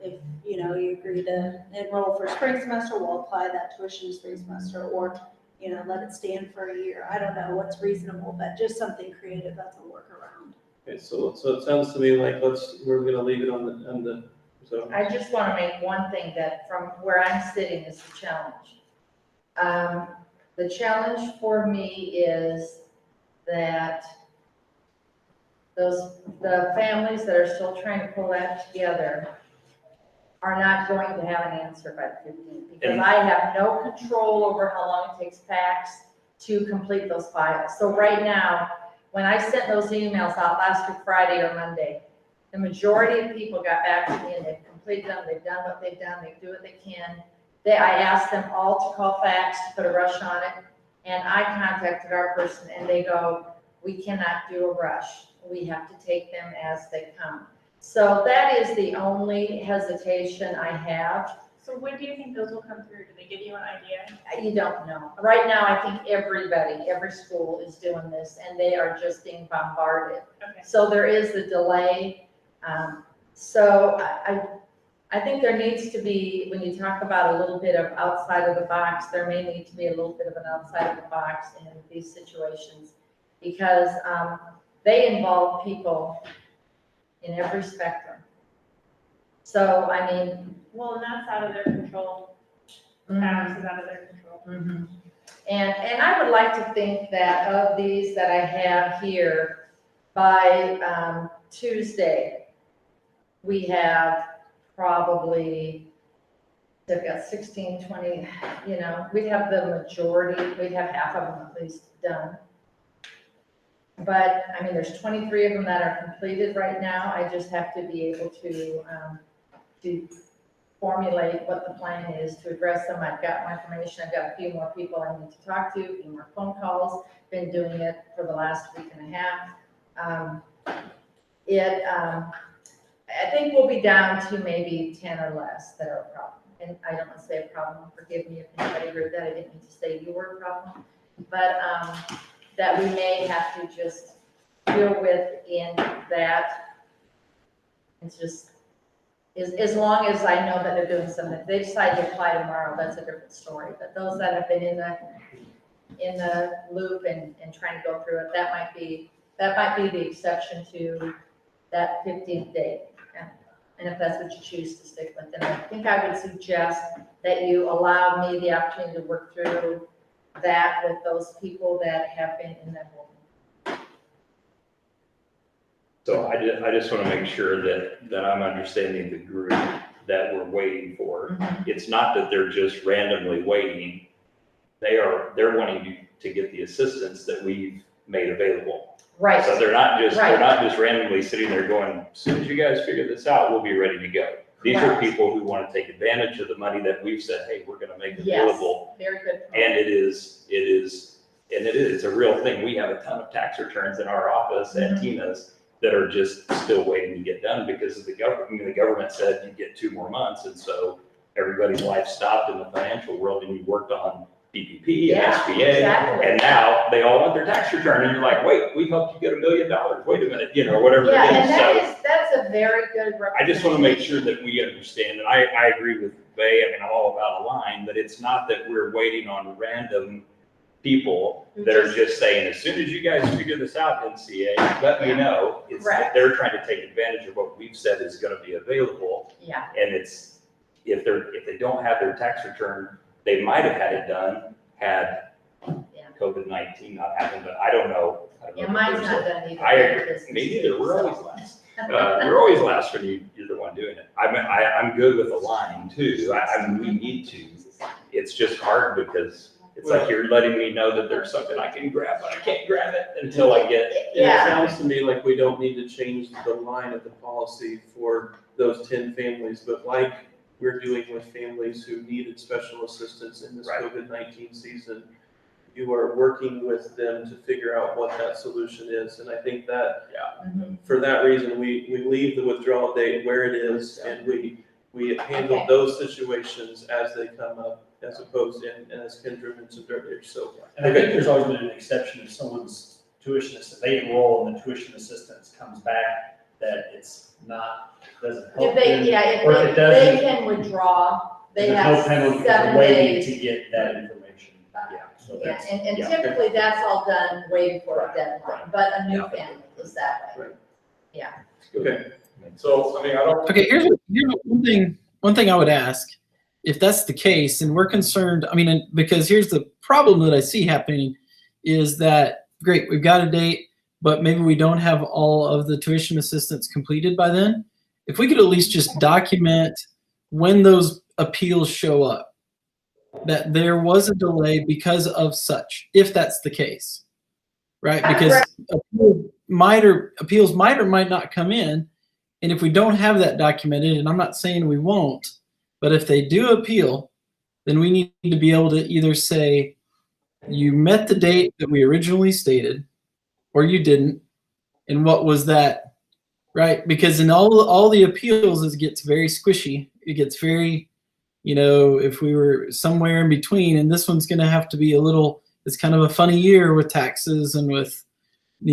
If, you agree to enroll for spring semester, we'll apply that tuition to spring semester, or, let it stand for a year. I don't know what's reasonable, but just something creative that's a workaround. Okay, so it sounds to me like we're gonna leave it on the, so. I just want to make one thing that from where I'm sitting is the challenge. The challenge for me is that the families that are still trying to pull that together are not going to have an answer by the 15th, because I have no control over how long it takes PACS to complete those files. So right now, when I sent those emails out last week, Friday or Monday, the majority of people got back to me and they've completed them, they've done what they've done, they do what they can. I asked them all to call fax to put a rush on it, and I contacted our person and they go, we cannot do a rush. We have to take them as they come. So that is the only hesitation I have. So when do you think those will come through? Do they give you an idea? You don't know. Right now, I think every school is doing this, and they are just being bombarded. Okay. So there is a delay. So I think there needs to be, when you talk about a little bit of outside of the box, there may need to be a little bit of an outside of the box in these situations, because they involve people in every spectrum. So, I mean. Well, and that's out of their control. Tax is out of their control. And I would like to think that of these that I have here, by Tuesday, we have probably, they've got 16, 20, we'd have the majority, we'd have half of them at least done. But, I mean, there's 23 of them that are completed right now. I just have to be able to formulate what the plan is to address them. I've got my information. I've got a few more people I need to talk to, a few more phone calls. Been doing it for the last week and a half. I think we'll be down to maybe 10 or less that are a problem. And I don't want to say a problem. Forgive me if anybody heard that. I didn't mean to say you were a problem. But that we may have to just deal with in that. It's just, as long as I know that they're doing something. If they decide to apply tomorrow, that's a different story. But those that have been in the loop and trying to go through it, that might be the exception to that 15th date. And if that's what you choose to stick with, then I think I would suggest that you allow me the opportunity to work through that with those people that have been in that hole. So I just want to make sure that I'm understanding the group that we're waiting for. It's not that they're just randomly waiting. They're wanting to get the assistance that we've made available. Right. So they're not just Right. randomly sitting there going, as soon as you guys figure this out, we'll be ready to go. These are people who want to take advantage of the money that we've said, hey, we're going to make available. Yes, very good. And it is a real thing. We have a ton of tax returns in our office at Tina's that are just still waiting to get done because of the government. I mean, the government said you get 2 more months. And so everybody's life stopped in the financial world and you worked on PPP and SBA. Exactly. And now they all want their tax return and you're like, wait, we helped you get $1 million. Wait a minute, whatever it is. And that's a very good representation. I just want to make sure that we understand, and I agree with Bay. I mean, I'm all about a line, but it's not that we're waiting on random people that are just saying, as soon as you guys figure this out, NCA, let me know. It's that they're trying to take advantage of what we've said is going to be available. Yeah. And it's, if they don't have their tax return, they might have had it done had COVID-19 not happened, but I don't know. Mine's not done either. I agree. Me neither. We're always last. We're always last when you're the one doing it. I'm good with a line too. We need to. It's just hard because it's like you're letting me know that there's something I can grab, but I can't grab it until I get. It sounds to me like we don't need to change the line of the policy for those 10 families, but like we're doing with families who needed special assistance in this COVID-19 season, you are working with them to figure out what that solution is. And I think that for that reason, we leave the withdrawal date where it is and we handle those situations as they come up as opposed to, and as Kendra mentioned earlier. So, and I think there's always been an exception if someone's tuition, if they enroll and the tuition assistance comes back, that it's not, doesn't help them. Or if it doesn't, they can withdraw, they there's have no penalty 7 for waiting days. to get that information back. So that's, And typically that's all done way before a deadline, but a new family is that way. Yeah. Okay. So, I mean, I don't. Okay, here's one thing I would ask. If that's the case, and we're concerned, I mean, because here's the problem that I see happening is that, great, we've got a date, but maybe we don't have all of the tuition assistance completed by then. If we could at least just document when those appeals show up, that there was a delay because of such, if that's the case, right? Because appeals might or might not come in, and if we don't have that documented, and I'm not saying we won't, but if they do appeal, then we need to be able to either say, you met the date that we originally stated, or you didn't, and what was that, right? Because in all the appeals, it gets very squishy. It gets very, if we were somewhere in between, and this one's going to have to be a little, it's kind of a funny year with taxes and with,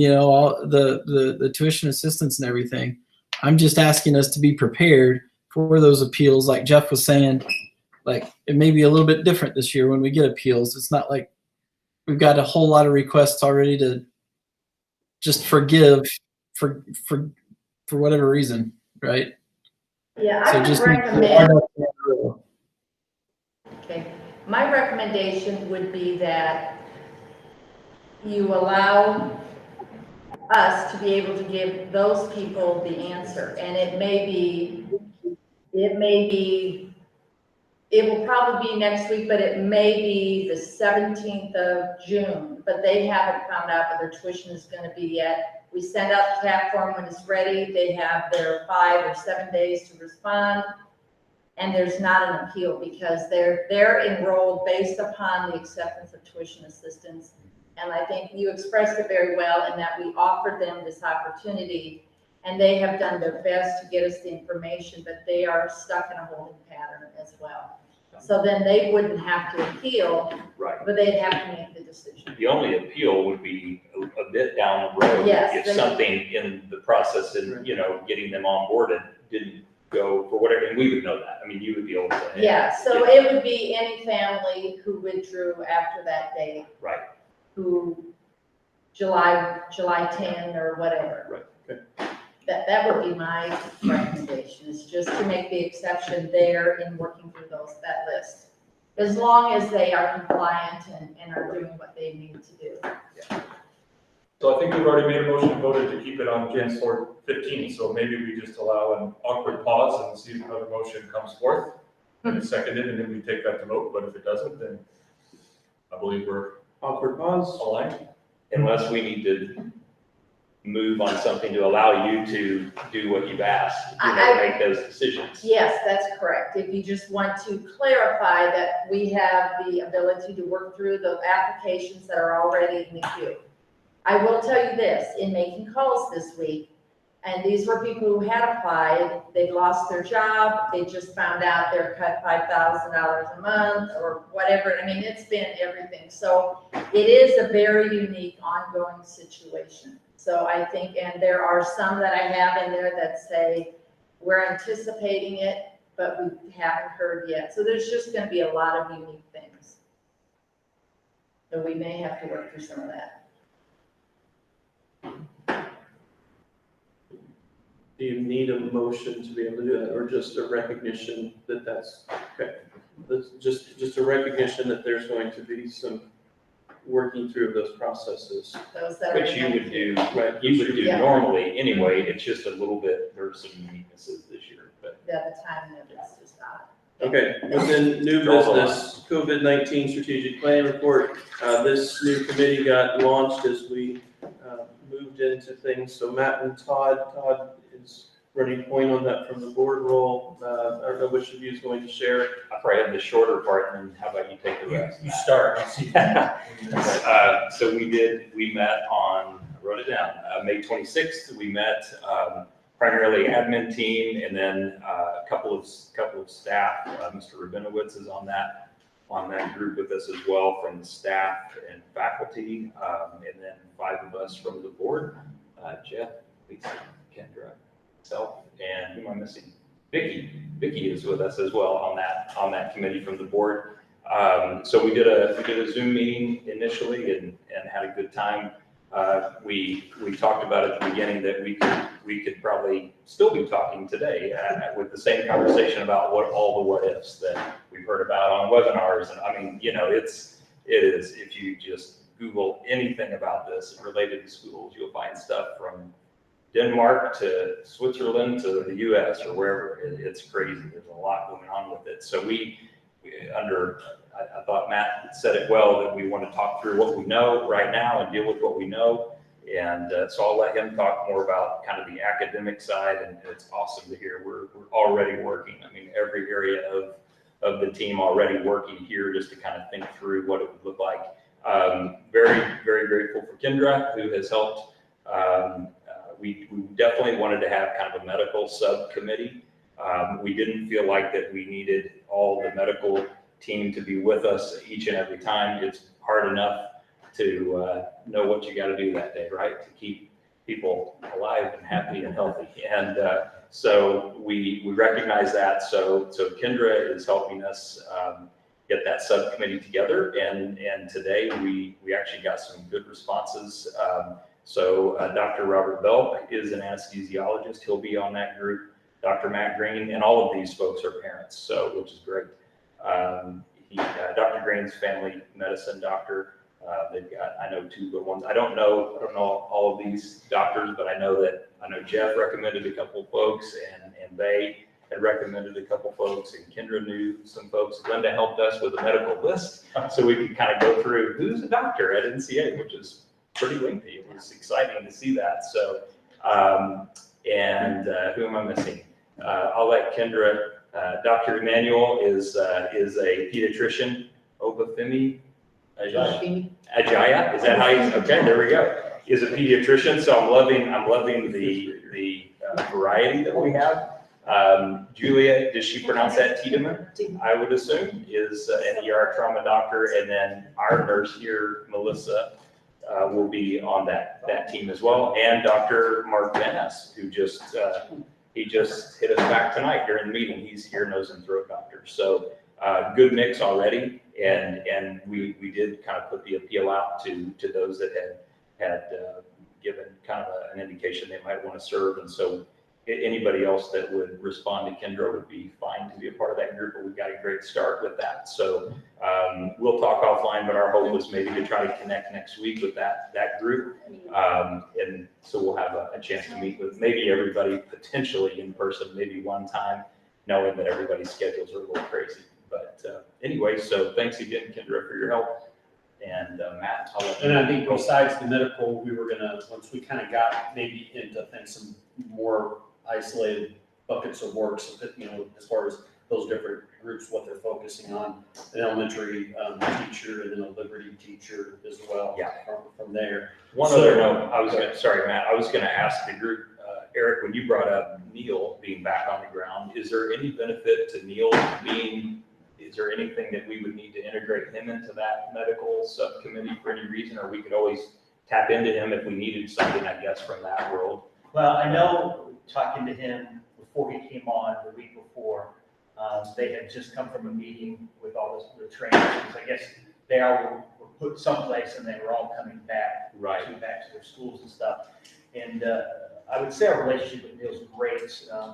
all the tuition assistance and everything. I'm just asking us to be prepared for those appeals. Like Jeff was saying, like it may be a little bit different this year when we get appeals. It's not like we've got a whole lot of requests already to just forgive for whatever reason, right? Yeah, so I just would recommend. Okay, My recommendation would be that you allow us to be able to give those people the answer. And it will probably be next week, but it may be the 17th of June, but they haven't found out what their tuition is gonna be yet. We send out the TAP form when it's ready. They have their 5 or 7 days to respond. And there's not an appeal because they're enrolled based upon the acceptance of tuition assistance. And I think you expressed it very well in that we offered them this opportunity and they have done their best to get us the information, but they are stuck in a holding pattern as well. So then they wouldn't have to appeal, Right. but they'd have to make the decision. The only appeal would be a bit down the road. Yes, If they- something in the process and, getting them onboarded didn't go for whatever, and we would know that. I mean, you would be able to. Yeah, so it would be any family who withdrew after that date. Right. Who, July 10 or whatever. Right, okay. That would be my recommendation, is just to make the exception there in working through that list. As long as they are compliant and are doing what they need to do. So I think we've already made a motion and voted to keep it on June 15th, so maybe we just allow an awkward pause and see if another motion comes forth. And it's seconded, and then we take that to vote, but if it doesn't, then I believe we're Awkward pause. aligned. Unless we need to move on something to allow you to do what you've asked, to make those decisions. Yes, that's correct. If you just want to clarify that we have the ability to work through the applications that are already in the queue. I will tell you this, in making calls this week, and these were people who had applied, they lost their job, they just found out they're cut $5,000 a month or whatever. I mean, it's been everything. So it is a very unique ongoing situation. So I think, and there are some that I have in there that say, we're anticipating it, but we haven't heard yet. So there's just gonna be a lot of unique things. So we may have to work through some of that. Do you need a motion to be able to do that, or just a recognition that that's, okay? That's just a recognition that there's going to be some working through those processes. Those that are. Which you would do, Right. you would do Yeah. normally anyway, it's just a little bit, there's some uniquenesses this year, but. Yeah, the timing of it's just not. Okay, within new business, COVID-19 strategic plan report. This new committee got launched as we moved into things. So Matt and Todd is running point on that from the board role. I don't know which of you is going to share. I probably have the shorter part, and then how about you take the rest? You start. So we met on, I wrote it down, May 26th. We met primarily admin team, and then a couple of staff. Mr. Rabinowitz is on that group with us as well, from the staff and faculty, and then 5 of us from the board, Jeff, Lisa, Kendra, myself, and who am I missing? Vicky is with us as well on that committee from the board. So we did a Zoom meeting initially and had a good time. We talked about at the beginning that we could probably still be talking today with the same conversation about all the what ifs that we've heard about on webinars. And I mean, it is, if you just Google anything about this related to schools, you'll find stuff from Denmark to Switzerland to the US or wherever. It's crazy. There's a lot going on with it. So I thought Matt said it well, that we want to talk through what we know right now and deal with what we know. And so I'll let him talk more about kind of the academic side, and it's awesome to hear we're already working. I mean, every area of the team already working here just to kind of think through what it would look like. Very, very grateful for Kendra, who has helped. We definitely wanted to have kind of a medical subcommittee. We didn't feel like that we needed all the medical team to be with us each and every time. It's hard enough to know what you got to do that day, right? To keep people alive and happy and healthy. And so we recognize that. So Kendra is helping us get that subcommittee together. And today we actually got some good responses. So Dr. Robert Belk is an anesthesiologist. He'll be on that group. Dr. Matt Green, and all of these folks are parents, which is great. Dr. Green's family medicine doctor. They've got, I know 2 good ones. I don't know all of these doctors, but I know Jeff recommended a couple folks, and they had recommended a couple folks, and Kendra knew some folks. Linda helped us with a medical list, so we could kind of go through who's a doctor at NCA, which is pretty lengthy. It was exciting to see that. So, who am I missing? I'll let Kendra. Dr. Emmanuel is a pediatrician. Obafemi Ajaya, is that how you? Okay, there we go. Is a pediatrician, so I'm loving the variety that we have. Julia, does she pronounce that Tiedemann? I would assume is an ER trauma doctor, and then our nurse here, Melissa, will be on that team as well, and Dr. Mark Van Ness, who he just hit us back tonight during the meeting. He's ear, nose, and throat doctor. So good mix already, and we did kind of put the appeal out to those that had given kind of an indication they might want to serve, and so anybody else that would respond to Kendra would be fine to be a part of that group, but we've got a great start with that. So we'll talk offline, but our hope was maybe to try to connect next week with that group. And so we'll have a chance to meet with maybe everybody potentially in person, maybe one time, knowing that everybody's schedules are a little crazy. But anyway, so thanks again, Kendra, for your help. And Matt, and I think besides the medical, we were gonna, once we kind of got maybe into things, some more isolated buckets of work, so that, as far as those different groups, what they're focusing on, an elementary teacher and then a Liberty teacher as well. Yeah. From there. Other note, sorry, Matt, I was gonna ask the group, Eric, when you brought up Neil being back on the ground, is there any benefit to Neil is there anything that we would need to integrate him into that medical subcommittee for any reason, or we could always tap into him if we needed something, I guess, from that world? Well, I know, talking to him before he came on the week before, they had just come from a meeting with all the trainers. I guess they all were put someplace and they were all coming back, back to their schools and stuff. And I would say our relationship with Neil's great.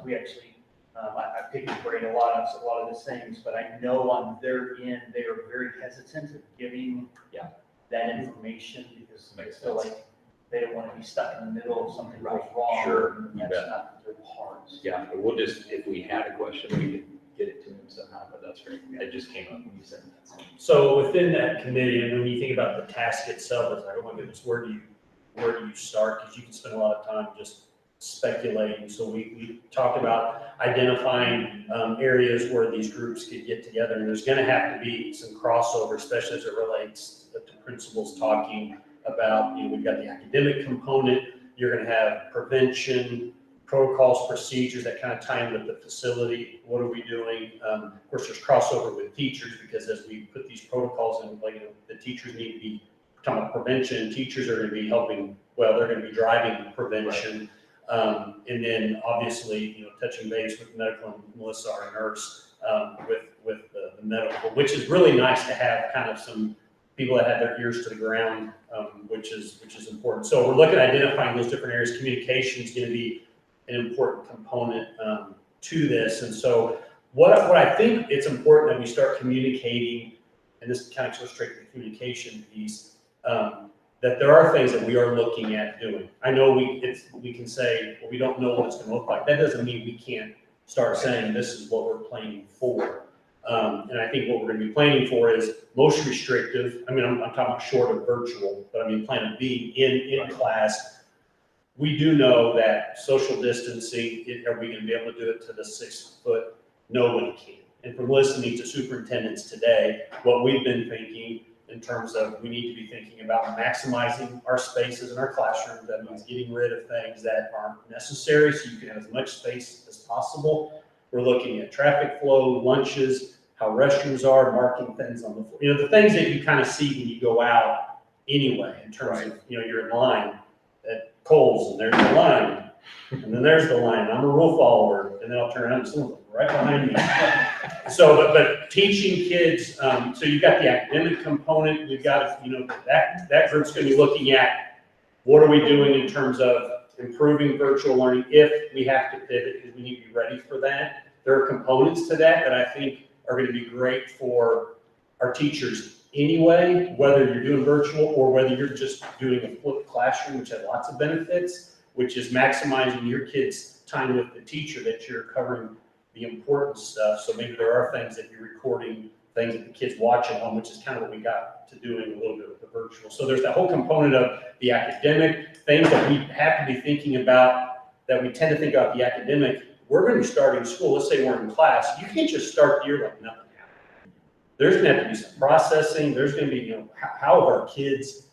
We actually, I pick his brain a lot of the things, but I know on their end, they are very hesitant of giving that information because they feel like they don't want to be stuck in the middle of something goes wrong. Sure, and that's not their part. Yeah, but we'll just, if we had a question, we could get it to him somehow, but that's great. It just came up when you said that. So within that committee, and when you think about the task itself, it's like, oh my goodness, where do you start? Because you can spend a lot of time just speculating. So we talked about identifying areas where these groups could get together, and there's going to have to be some crossover, especially as it relates to principals talking about, we've got the academic component, you're going to have prevention, protocols, procedures that kind of tie in with the facility. What are we doing? Of course, there's crossover with teachers because as we put these protocols in, the teachers need to be talking about prevention. Teachers are going to be helping, they're going to be driving prevention. And then obviously, touching base with medical and Melissa, our nurse, with the medical, which is really nice to have kind of some people that have their ears to the ground, which is important. So we're looking at identifying those different areas. Communication is going to be an important component to this. And so what I think it's important that we start communicating, and this kind of goes straight to the communication piece, that there are things that we are looking at doing. I know we can say, well, we don't know what it's going to look like. That doesn't mean we can't start saying this is what we're planning for. And I think what we're going to be planning for is most restrictive. I mean, I'm talking about short of virtual, but I mean, plan of being in class. We do know that social distancing, are we going to be able to do it to the 6 foot? Nobody can. And from listening to superintendents today, what we've been thinking in terms of we need to be thinking about maximizing our spaces in our classrooms. That means getting rid of things that aren't necessary so you can have as much space as possible. We're looking at traffic flow, lunches, how restrooms are, marking things on the floor. The things that you kind of see when you go out anyway, in terms of, you're in line at Kohl's and there's the line, and then there's the line. I'm a rule follower, and then I'll turn around and someone's right behind me. So, but teaching kids, so you've got the academic component, we've got, that group's going to be looking at what are we doing in terms of improving virtual learning if we have to pivot, because we need to be ready for that. There are components to that I think are going to be great for our teachers anyway, whether you're doing virtual or whether you're just doing a flipped classroom, which has lots of benefits, which is maximizing your kids' time with the teacher, that you're covering the important stuff. So maybe there are things that you're recording, things that the kids watch at home, which is kind of what we got to doing a little bit with the virtual. So there's that whole component of the academic, things that we have to be thinking about, that we tend to think about the academic. We're going to be starting school. Let's say we're in class. You can't just start the year like nothing happened. There's going to have to be some processing. There's going to be, how have our kids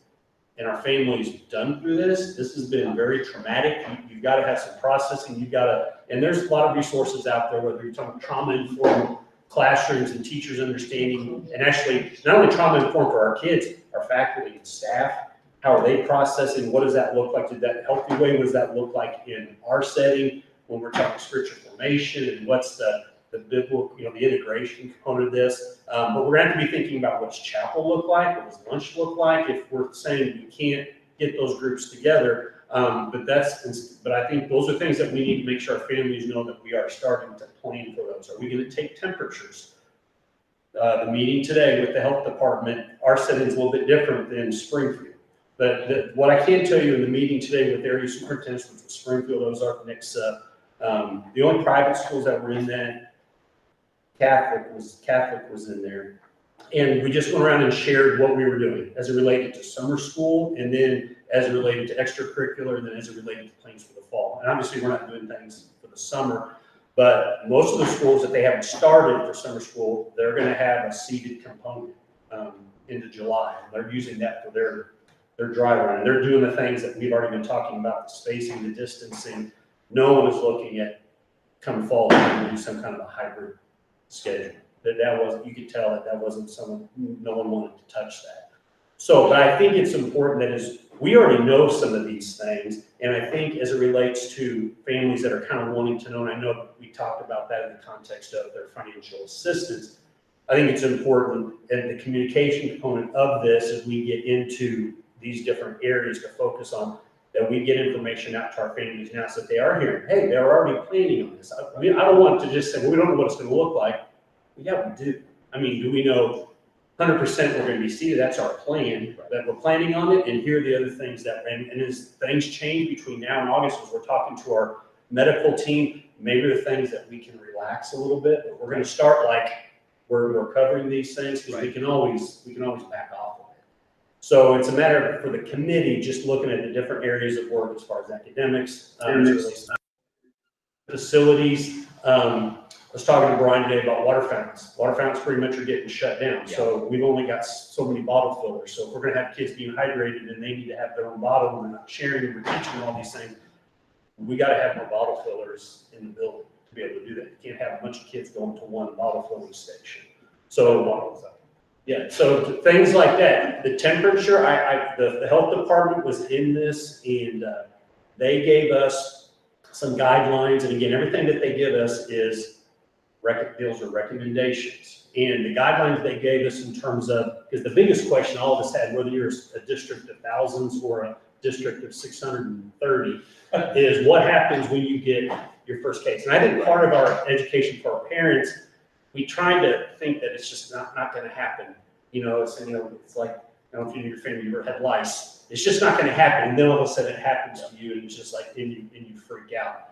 and our families done through this? This has been very traumatic. You've got to have some processing. You've got to, and there's a lot of resources out there, whether you're talking trauma-informed classrooms and teachers understanding, and actually not only trauma-informed for our kids, our faculty and staff. How are they processing? What does that look like? Did that healthy way? What does that look like in our setting when we're talking spiritual formation, and what's the biblical, the integration component of this? But we're going to have to be thinking about what's chapel look like, what does lunch look like, if we're saying we can't get those groups together. But I think those are things that we need to make sure our families know that we are starting to plan for those. Are we going to take temperatures? The meeting today with the health department, our setting is a little bit different than Springfield. But what I can tell you in the meeting today with area superintendents, which was Springfield, Ozark, Nixa, the only private schools that were in that, Catholic was in there. And we just went around and shared what we were doing as it related to summer school, and then as it related to extracurricular, and then as it related to plans for the fall. And obviously we're not doing things for the summer, but most of the schools that they haven't started for summer school, they're going to have a seated component into July. And they're using that for their dry run. And they're doing the things that we've already been talking about, the spacing, the distancing. No one is looking at come fall to do some kind of a hybrid schedule. That wasn't, you could tell that wasn't no one wanted to touch that. So, but I think it's important that we already know some of these things, and I think as it relates to families that are kind of wanting to know, and I know we talked about that in the context of their financial assistance, I think it's important, and the communication component of this as we get into these different areas to focus on, that we get information out to our families now so that they are hearing, hey, they're already planning on this. I mean, I don't want to just say, well, we don't know what it's going to look like. Well, yeah, we do. I mean, do we know 100% we're going to be seated? That's our plan, that we're planning on it, and here are the other things that, and as things change between now and August, as we're talking to our medical team, maybe the things that we can relax a little bit, but we're going to start like we're covering these things, because we can always back off of it. So it's a matter of, for the committee, just looking at the different areas of work as far as academics, facilities. I was talking to Brian today about water fountains. Water fountains pretty much are getting shut down. Yeah. So we've only got so many bottle fillers. So if we're going to have kids being hydrated and they need to have their own bottle, and we're not sharing and we're teaching all these things, we got to have more bottle fillers in the building to be able to do that. You can't have a bunch of kids going to one bottle filling station. So yeah, so things like that. The temperature, the health department was in this, and they gave us some guidelines. And again, everything that they give us is deals with recommendations. And the guidelines they gave us in terms of, because the biggest question all of us had, whether you're a district of thousands or a district of 630, is what happens when you get your first case. And I think part of our education for our parents, we try to think that it's just not going to happen. It's like, I don't know if you and your family ever had lice. It's just not going to happen. And then all of a sudden it happens to you, and it's just like, and you freak out.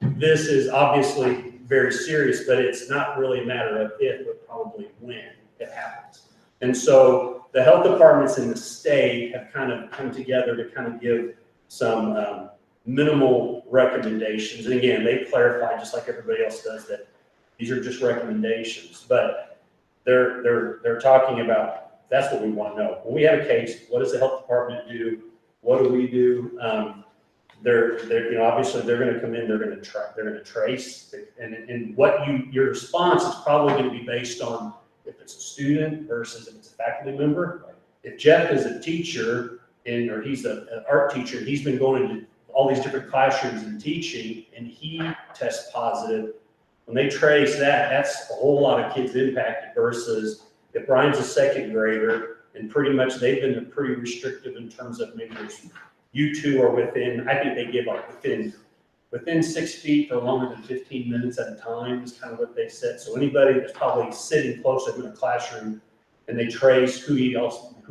This is obviously very serious, but it's not really a matter of if, but probably when it happens. And so the health departments in the state have kind of come together to kind of give some minimal recommendations. And again, they clarify, just like everybody else does, that these are just recommendations, but they're talking about, that's what we want to know. When we have a case, what does the health department do? What do we do? They're obviously they're going to come in, they're going to trace, and what your response is probably going to be based on if it's a student versus if it's a faculty member. If Jeff is a teacher or he's an art teacher, and he's been going into all these different classrooms and teaching, and he tests positive, when they trace that, that's a whole lot of kids impacted versus if Brian's a second grader, and pretty much they've been pretty restrictive in terms of maybe you two are within, I think they give up within 6 feet for longer than 15 minutes at a time is kind of what they said. So anybody that's probably sitting closer in a classroom and they trace who he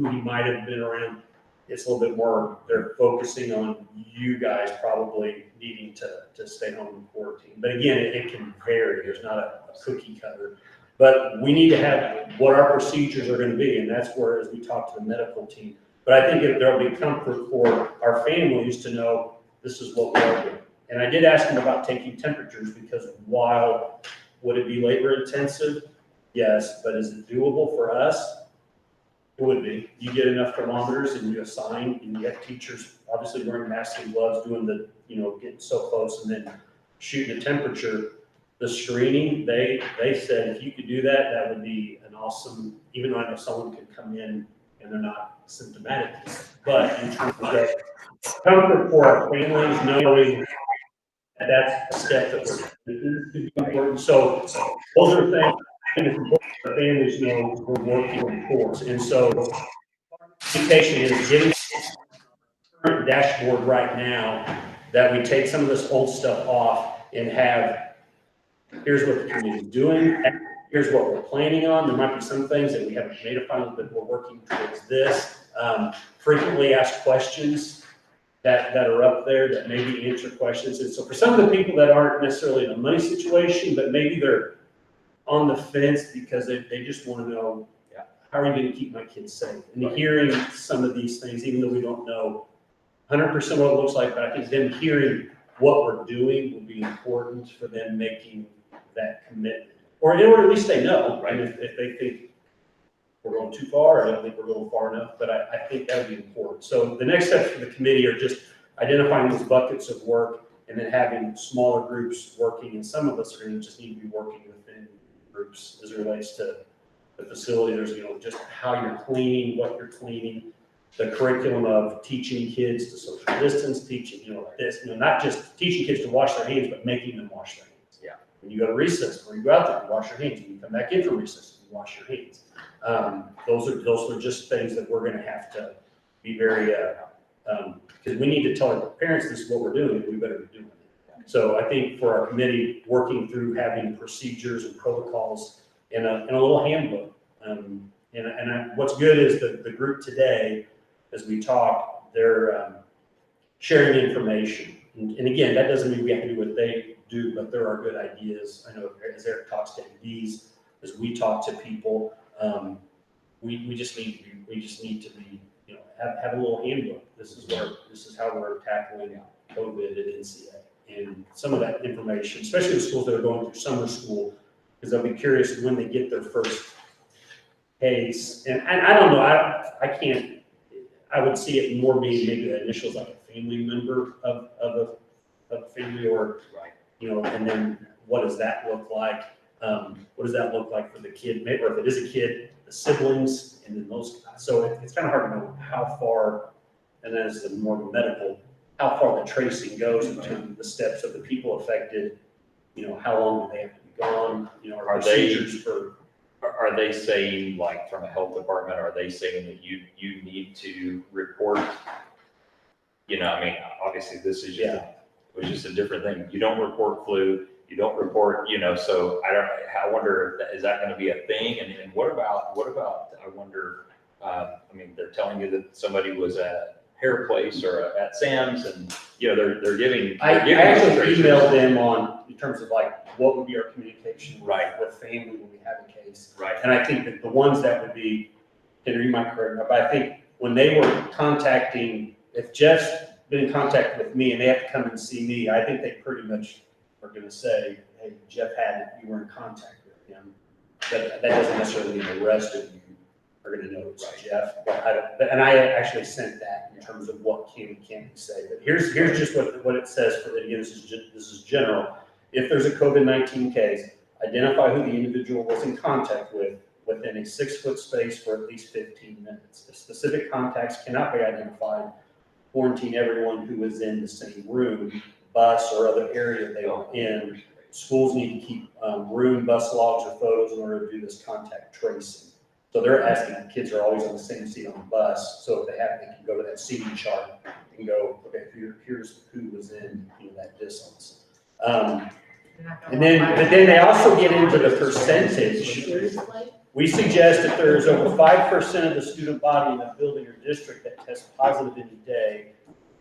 might have been around. It's a little bit more, they're focusing on you guys probably needing to stay home in quarantine. But again, it can vary. There's not a cookie cutter. But we need to have what our procedures are going to be, and that's where, as we talk to the medical team. But I think there'll be comfort for our families to know this is what we're doing. And I did ask them about taking temperatures, because while would it be labor intensive? Yes, but is it doable for us? It would be. You get enough thermometers and you assign, and you have teachers obviously wearing masks and gloves, doing the, getting so close and then shooting a temperature. The screening, they said if you could do that, that would be an awesome, even though I know someone could come in and they're not symptomatic. But in terms of comfort for our families, knowing that that's a step that we're taking to be important. So those are things our families know we're working towards. And so communication is getting current dashboard right now that we take some of this old stuff off and have, here's what the community is doing, here's what we're planning on. There might be some things that we haven't made a final, but we're working towards this. Frequently asked questions that are up there that maybe answer questions. And so for some of the people that aren't necessarily in a money situation, but maybe they're on the fence because they just want to know, how are you going to keep my kids safe? And hearing some of these things, even though we don't know 100% what it looks like, but I think them hearing what we're doing will be important for them making that commitment. Or at least they know, right? If they think we're going too far, I don't think we're going far enough, but I think that would be important. So the next steps for the committee are just identifying those buckets of work and then having smaller groups working. And some of us are going to just need to be working within groups as it relates to the facility. There's, just how you're cleaning, what you're cleaning, the curriculum of teaching kids to social distance, teaching, not just teaching kids to wash their hands, but making them wash their hands. Yeah. When you go to recess, or you go out there, you wash your hands. When you come back in from recess, you wash your hands. Those are just things that we're going to have to be very, because we need to tell our parents this is what we're doing, we better be doing it. So I think for our committee, working through having procedures and protocols and a little handbook. What's good is the group today, as we talk, they're sharing information. And again, that doesn't mean we have to do what they do, but there are good ideas. I know as Eric talks to ADs, as we talk to people, we just need to be, have a little handbook. This is how we're tackling COVID at NCA. And some of that information, especially the schools that are going through summer school, because they'll be curious when they get their first case. And I don't know, I would see it more being maybe the initials like a family member of a family, or, and then what does that look like? What does that look like for the kid? Maybe, or if it is a kid, the siblings, and then those. So it's kind of hard to know how far, and as the more medical, how far the tracing goes in terms of the steps of the people affected. How long do they have to be gone? Are procedures for. Are they saying, like, from a health department, are they saying that you need to report? Obviously this is just a different thing. You don't report flu, you don't report, so I wonder, is that going to be a thing? And what about, I wonder, they're telling you that somebody was at Hair Place or at Sam's, and, they're giving. I actually emailed them in terms of like, what would be our communication with family when we have a case. Right. And I think that the ones that would be, Henry, you might correct me, but I think when they were contacting, if Jeff's been in contact with me and they have to come and see me, I think they pretty much are going to say, hey, Jeff had it, you were in contact with him. But that doesn't necessarily mean the rest of you are going to know it's Jeff. And I actually sent that in terms of what can and can't be said. But here's just what it says for the, again, this is general. If there's a COVID-19 case, identify who the individual was in contact with within a 6-foot space for at least 15 minutes. If specific contacts cannot be identified, quarantine everyone who was in the same room, bus, or other area they were in. Schools need to keep room, bus logs, or photos in order to do this contact tracing. So they're asking the kids are always on the same seat on the bus, so if they can go to that seating chart and go, okay, here's who was in that distance. But then they also get into the percentage. We suggest if there is over 5% of the student body in a building or district that tests positive in a day,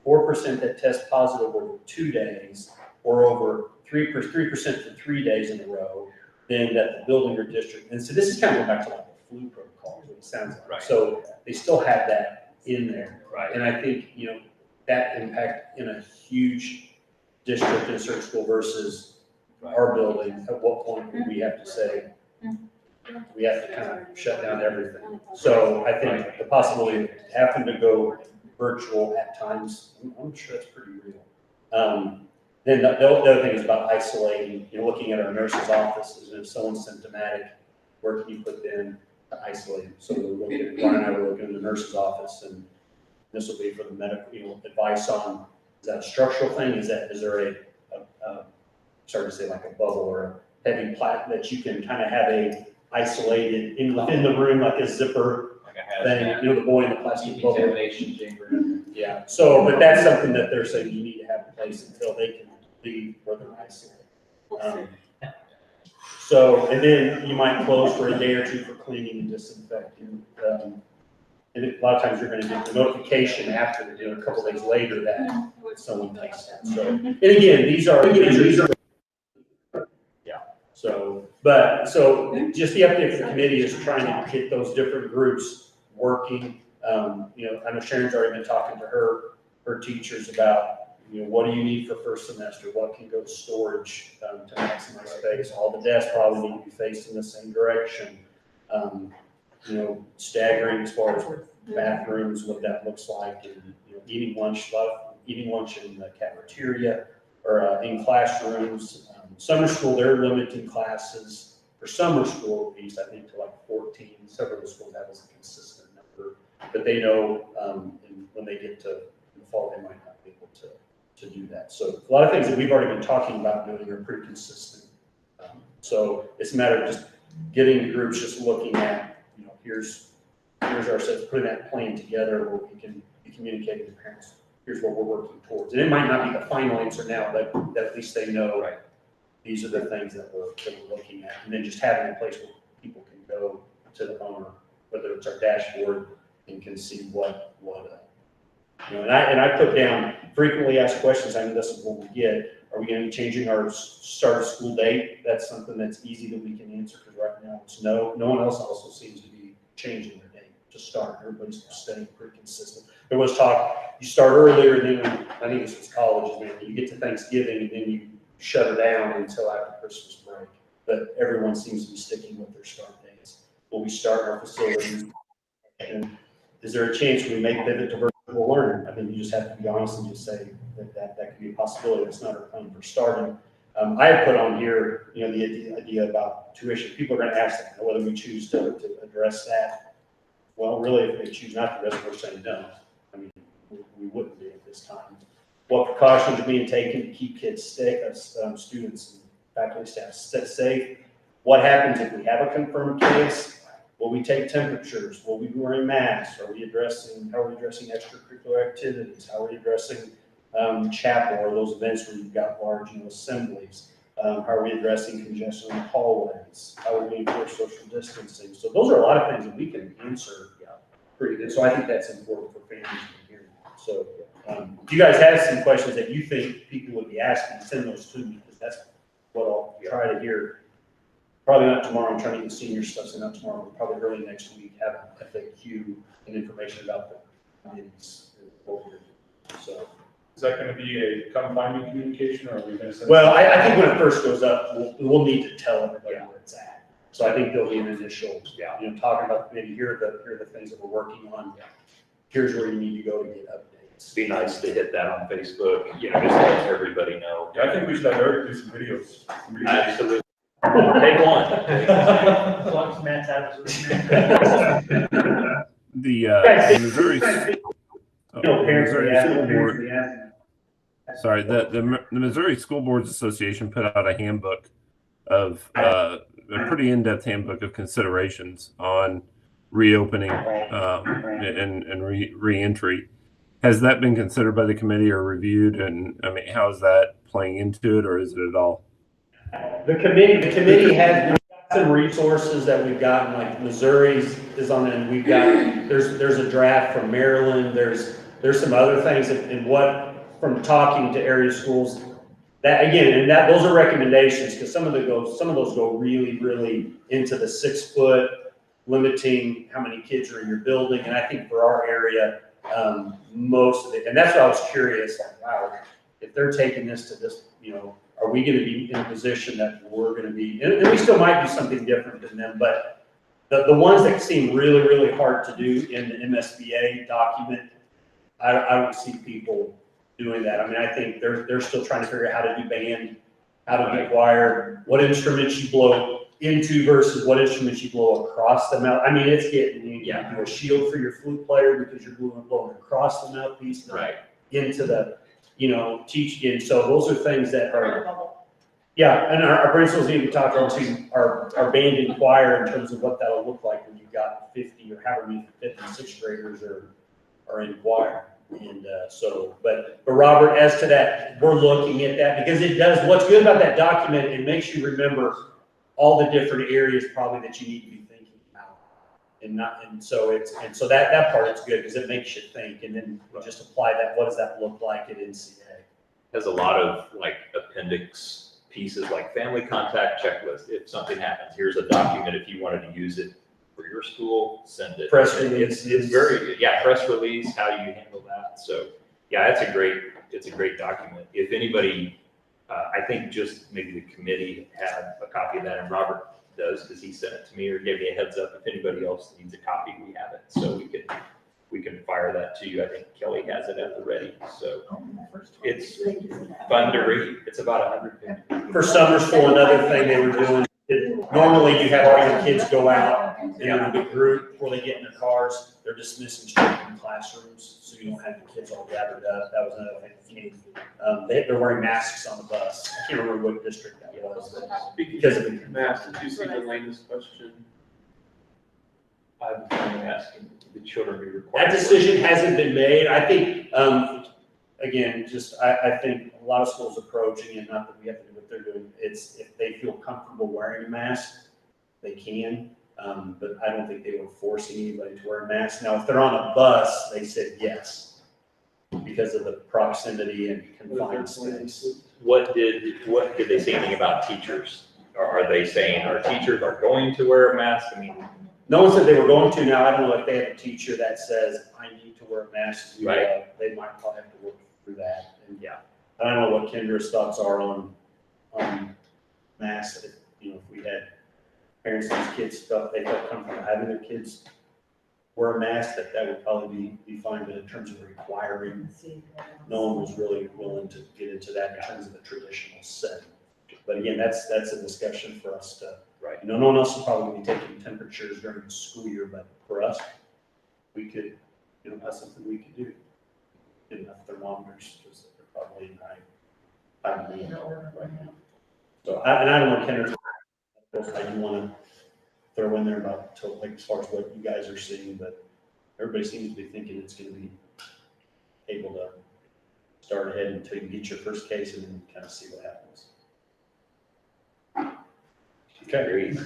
4% that test positive over 2 days, or over 3% for 3 days in a row, then that the building or district, and so this is kind of going back to like the flu protocol, what it sounds like. Right. So they still have that in there. Right. And I think, that impact in a huge district in a certain school versus our building, at what point would we have to say, we have to kind of shut down everything? So I think the possibility of having to go virtual at times, I'm sure that's pretty real. Then the other thing is about isolating, looking at our nurses' offices, and if someone's symptomatic, where can you put them to isolate them? So we're looking, Brian and I were looking in the nurse's office, and this will be for the medical, advice on, is that a structural thing? Is there a sorry to say, like a bubble or a heavy plat that you can kind of have a isolated within the room, like a zipper thing, the boy in the plastic bubble. Decontamination chamber. Yeah, so, but that's something that they're saying you need to have in place until they can leave where they're isolated. So, and then you might close for a day or two for cleaning and disinfecting. And a lot of times you're gonna get the notification after, a couple days later that someone takes that. So, and again, these are. Yeah, so just the update for the committee is trying to get those different groups working. I know Sharon's already been talking to her teachers about, what do you need for first semester? What can go to storage to maximize space? All the desks probably need to be facing the same direction. Staggering as far as bathrooms, what that looks like, and eating lunch in the cafeteria or in classrooms. Summer school, they're limiting classes for summer school at least, I think, to like 14. Several of the schools have a consistent number, but they know when they get to the fall, they might not be able to do that. So a lot of things that we've already been talking about doing are pretty consistent. So it's a matter of just getting the groups just looking at, here's our sets, putting that plan together where we can be communicating to parents. Here's what we're working towards. And it might not be the final answer now, but at least they know, right, these are the things that we're looking at. And then just having a place where people can go to the owner, whether it's our dashboard, and can see what and I put down frequently asked questions. I know this is what we get. Are we going to be changing our start of school date? That's something that's easy that we can answer, because right now it's no. No one else also seems to be changing their date to start. Everybody's staying pretty consistent. There was talk, you start earlier, and then I think this was colleges, man. You get to Thanksgiving, and then you shut her down until after Christmas break. But everyone seems to be sticking with their start dates. Will we start our facilities? And is there a chance we may pivot to virtual learning? I think you just have to be honest and just say that could be a possibility. That's not our plan for starting. I have put on here, the idea about tuition. People are going to ask that, whether we choose to address that. Well, really, if they choose not to address it, we're saying no. I mean, we wouldn't be at this time. What precautions are being taken to keep kids students and faculty staff safe? What happens if we have a confirmed case? Will we take temperatures? Will we be wearing masks? How are we addressing extracurricular activities? How are we addressing chapel or those events where you've got large assemblies? How are we addressing congestion in the hallways? How are we enforce social distancing? So those are a lot of things that we can answer pretty good. So I think that's important for families to hear. So if you guys have some questions that you think people would be asking, send those to me, because that's what I'll try to hear. Probably not tomorrow. I'm trying to get senior stuff, so not tomorrow, but probably early next week, have a FAQ and information about the communities. So, is that going to be a come find me communication, or are we going to send? Well, I think when it first goes up, we'll need to tell everybody where it's at. So I think there'll be an initial, talking about maybe here are the things that we're working on. Here's where you need to go to get updates. Be nice to hit that on Facebook, just let everybody know. Yeah, I think we should have Eric do some videos. Absolutely. Take one. As long as Matt's out of the Missouri School Board. Sorry, the Missouri School Boards Association put out a handbook of a pretty in-depth handbook of considerations on reopening and re-entry. Has that been considered by the committee or reviewed? And I mean, how is that playing into it, or is it at all? The committee has some resources that we've gotten, like Missouri's is on it, and we've got, there's a draft from Maryland, there's some other things, and what, from talking to area schools, that, again, and that, those are recommendations, because some of those go really, really into the 6 foot, limiting how many kids are in your building, and I think for our area, most of it, and that's why I was curious, like, wow, if they're taking this to this, you know, are we gonna be in a position that we're gonna be, and we still might do something different than them, but the ones that seem really, really hard to do in the MSBA document, I don't see people doing that. I mean, I think they're still trying to figure out how to do band, how to do choir, what instruments you blow into versus what instruments you blow across the mouth. I mean, it's getting, you do a shield for your flute player because you're blowing across the mouthpiece, Right. into the, you know, teaching. And so those are things that are, yeah, and our principals need to talk to our band and choir in terms of what that'll look like when you've got 50 or however many 5th and 6th graders are in choir. And but Robert, as to that, we're looking at that because it does, what's good about that document, it makes you remember all the different areas probably that you need to be thinking about. And so that part is good because it makes you think, and then just apply that. What does that look like at NCA? Has a lot of like appendix pieces like family contact checklist. If something happens, here's a document. If you wanted to use it for your school, send it. Press release. It's very good. Yeah, press release, how you handle that. So yeah, it's a great document. If anybody, I think just maybe the committee had a copy of that, and Robert does because he sent it to me or gave me a heads up. If anybody else needs a copy, we have it, so we can fire that to you. I think Kelly has it at the ready, so it's fun to read. It's about 150. For summer school, another thing they were doing, normally you have all your kids go out in a big group before they get in their cars. They're dismissing straight from classrooms, so you don't have the kids all gathered up. That was another thing. They're wearing masks on the bus. I can't remember what district that was, but because of the Matt, did you see Elena's question? I'm asking the children be required. That decision hasn't been made. I think, again, I think a lot of schools approaching it, not that we have to do what they're doing, it's if they feel comfortable wearing a mask, they can. But I don't think they were forcing anybody to wear a mask. Now, if they're on a bus, they said yes, because of the proximity and confined space. What did they say anything about teachers? Or are they saying our teachers are going to wear a mask? I mean, no one said they were going to. Now, I don't know if they have a teacher that says, I need to wear a mask. Right. They might probably have to work through that. And yeah, I don't know what Kendra's thoughts are on masks. If we had parents whose kids felt they felt comfortable having their kids wear a mask, that would probably be fine. But in terms of requiring, no one was really willing to get into that in terms of the traditional setting. But again, that's a discussion for us to. Right. No one else will probably be taking temperatures during the school year, but for us, we could, that's something we could do. Get enough thermometers, because they're probably high right now. So, I don't want Kendra, I do want to throw in there about like as far as what you guys are seeing, but everybody seems to be thinking it's going to be able to start ahead until you get your first case and then kind of see what happens. Okay.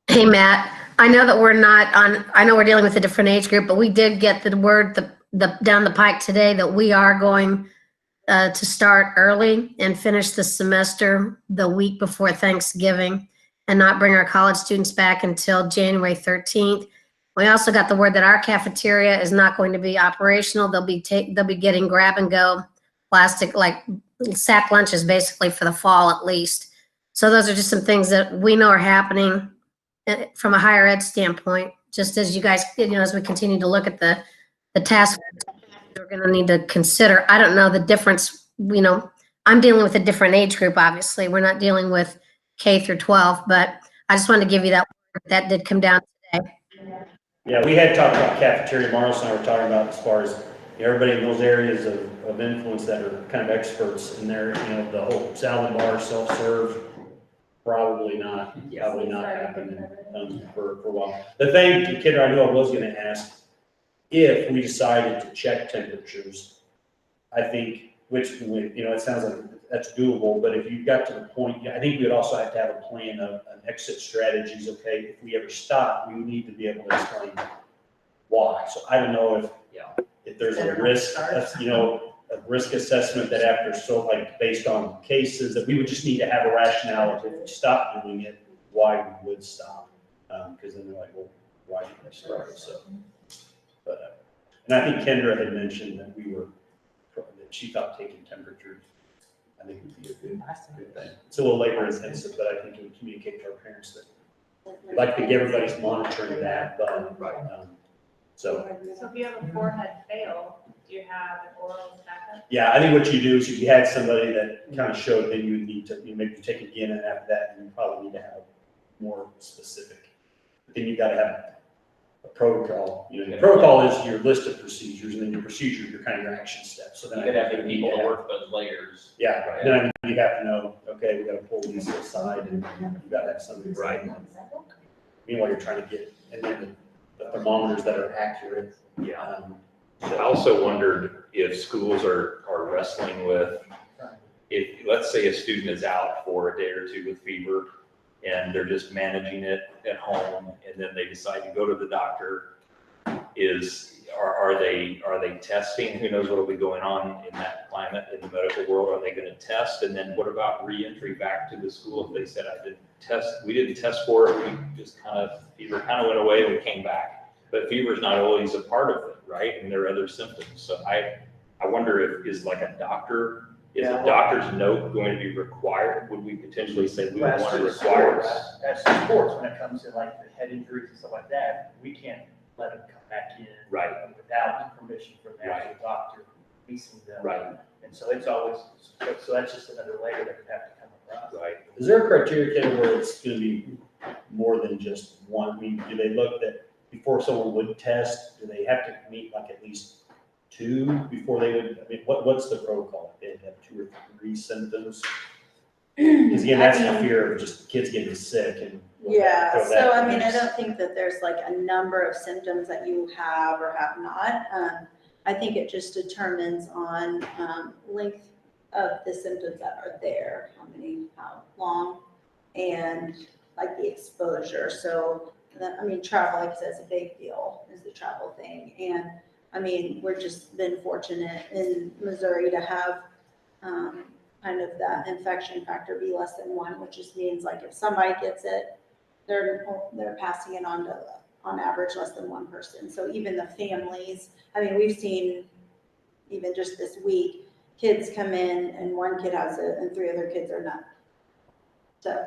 Hey, Matt, I know that we're not on, I know we're dealing with a different age group, but we did get the word down the pike today that we are going to start early and finish the semester the week before Thanksgiving and not bring our college students back until January 13th. We also got the word that our cafeteria is not going to be operational. They'll be getting grab and go plastic, like sack lunches basically for the fall at least. So those are just some things that we know are happening from a higher ed standpoint, just as you guys, as we continue to look at the task we're going to need to consider. I don't know the difference, I'm dealing with a different age group, obviously. We're not dealing with K through 12, but I just wanted to give you that did come down today. Yeah, we had talked about cafeteria. Marlos and I were talking about as far as everybody in those areas of influence that are kind of experts in there, the whole salad bar, self-serve, probably not happening for a while. The thing, Kendra, I knew I was going to ask, if we decided to check temperatures, I think, which, it sounds like that's doable, but if you got to the point, I think we would also have to have a plan of an exit strategies, okay? If we ever stop, we need to be able to explain why. So I don't know if there's a risk, a risk assessment that after, so like based on cases, that we would just need to have a rationale if we stop doing it, why we would stop. Because then they're like, well, why did we start? So, but, and I think Kendra had mentioned that that she thought taking temperatures, I think would be a good thing. It's a little labor intensive, but I think it would communicate to our parents that we'd like to get everybody's monitoring that, but, so. So if you have a forehead fail, do you have an oral backup? Yeah, I think what you do is if you had somebody that kind of showed, then you would need to, maybe take again, and after that, you probably need to have more specific. But then you gotta have a protocol. The protocol is your list of procedures, and then your procedure, your kind of your action steps. So then You could have people to work those layers. Yeah, right. Then you have to know, okay, we gotta pull these aside, and you gotta have somebody. Right. Meanwhile, you're trying to get, and then the thermometers that are accurate. Yeah. I also wondered if schools are wrestling with, if, let's say a student is out for a day or two with fever, and they're just managing it at home, and then they decide to go to the doctor, are they testing? Who knows what will be going on in that climate in the medical world? Are they going to test? And then what about reentry back to the school? If they said, we didn't test for it, we just fever kind of went away and we came back. But fever is not always a part of it, right? And there are other symptoms. So I wonder is like a doctor's note going to be required? Would we potentially say we would want to require? That's sports when it comes to like the head injuries and stuff like that. We can't let them come back in. Right. Without permission from the actual doctor releasing them. Right. And so it's always, so that's just another layer that would have to come across. Right. Is there a criteria, Ken, where it's gonna be more than just one? I mean, do they look that before someone would test, do they have to meet like at least 2 before they would, I mean, what's the protocol? They have 2 or 3 symptoms? Because again, that's the fear of just kids getting sick and. Yeah, throw so that I in mean, I there. don't think that there's like a number of symptoms that you have or have not. I think it just determines on length of the symptoms that are there, how long, and like the exposure. So, I mean, travel, like I said, is a big deal, is the travel thing. And I mean, we're just been fortunate in Missouri to have kind of that infection factor be less than 1, which just means like if somebody gets it, they're passing it on to, on average, less than 1 person. So even the families, I mean, we've seen even just this week, kids come in and 1 kid has it and 3 other kids are not. So,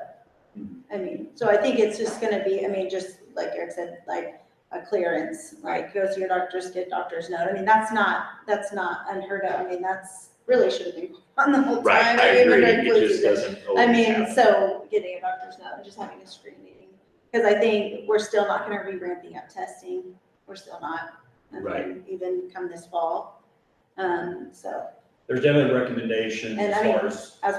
I mean, so I think it's just gonna be, I mean, just like Eric said, like a clearance, like go to your doctors, get doctor's note. I mean, that's not unheard of. I mean, that's really should have been on the whole time. Right, I agree. It just doesn't I always mean, happen. so getting a doctor's note and just having a screening, because I think we're still not gonna be ramping up testing. We're still not. I mean, Right. even come this fall. So. There's definitely recommendations And as I mean,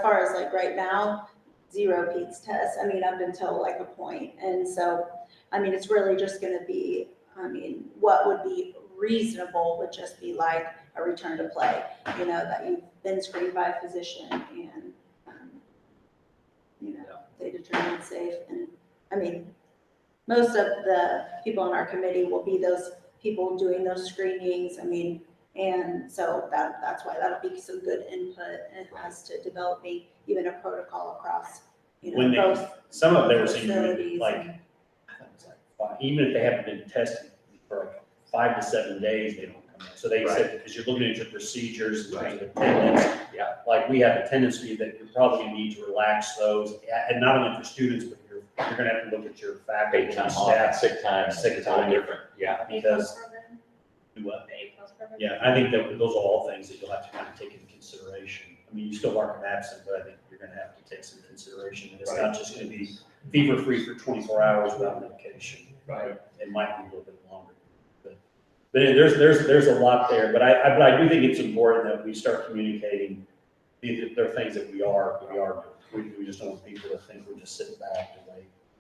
far as. like right now, 0 PEDS tests, I mean, up until like a point. And so, I mean, it's really just gonna be, I mean, what would be reasonable would just be like a return to play, that you've been screened by a physician and, they determine it's safe. And I mean, most of the people on our committee will be those people doing those screenings. I mean, and so that's why that'll be some good input as to developing even a protocol across, When both some of them were saying, facilities. like, I thought it was like 5, even if they haven't been tested for like 5 to 7 days, they don't come in. So they said, because you're looking at your procedures, in terms of attendance. Yeah. Like we have a tendency that you're probably gonna need to relax those, and not only for students, but you're gonna have to look at your faculty Paid and time off, staff. sick time, Sick it's all time. different. Yeah. Because, do what? Yeah, I think that those are all things that you'll have to kind of take into consideration. I mean, you still mark them absent, but I think you're gonna have to take some consideration. And it's not just gonna be fever-free for 24 hours without medication. Right. It might be a little bit longer. But there's a lot there, but I do think it's important that we start communicating. There are things that we are doing. We just don't want people to think we're just sitting back and wait.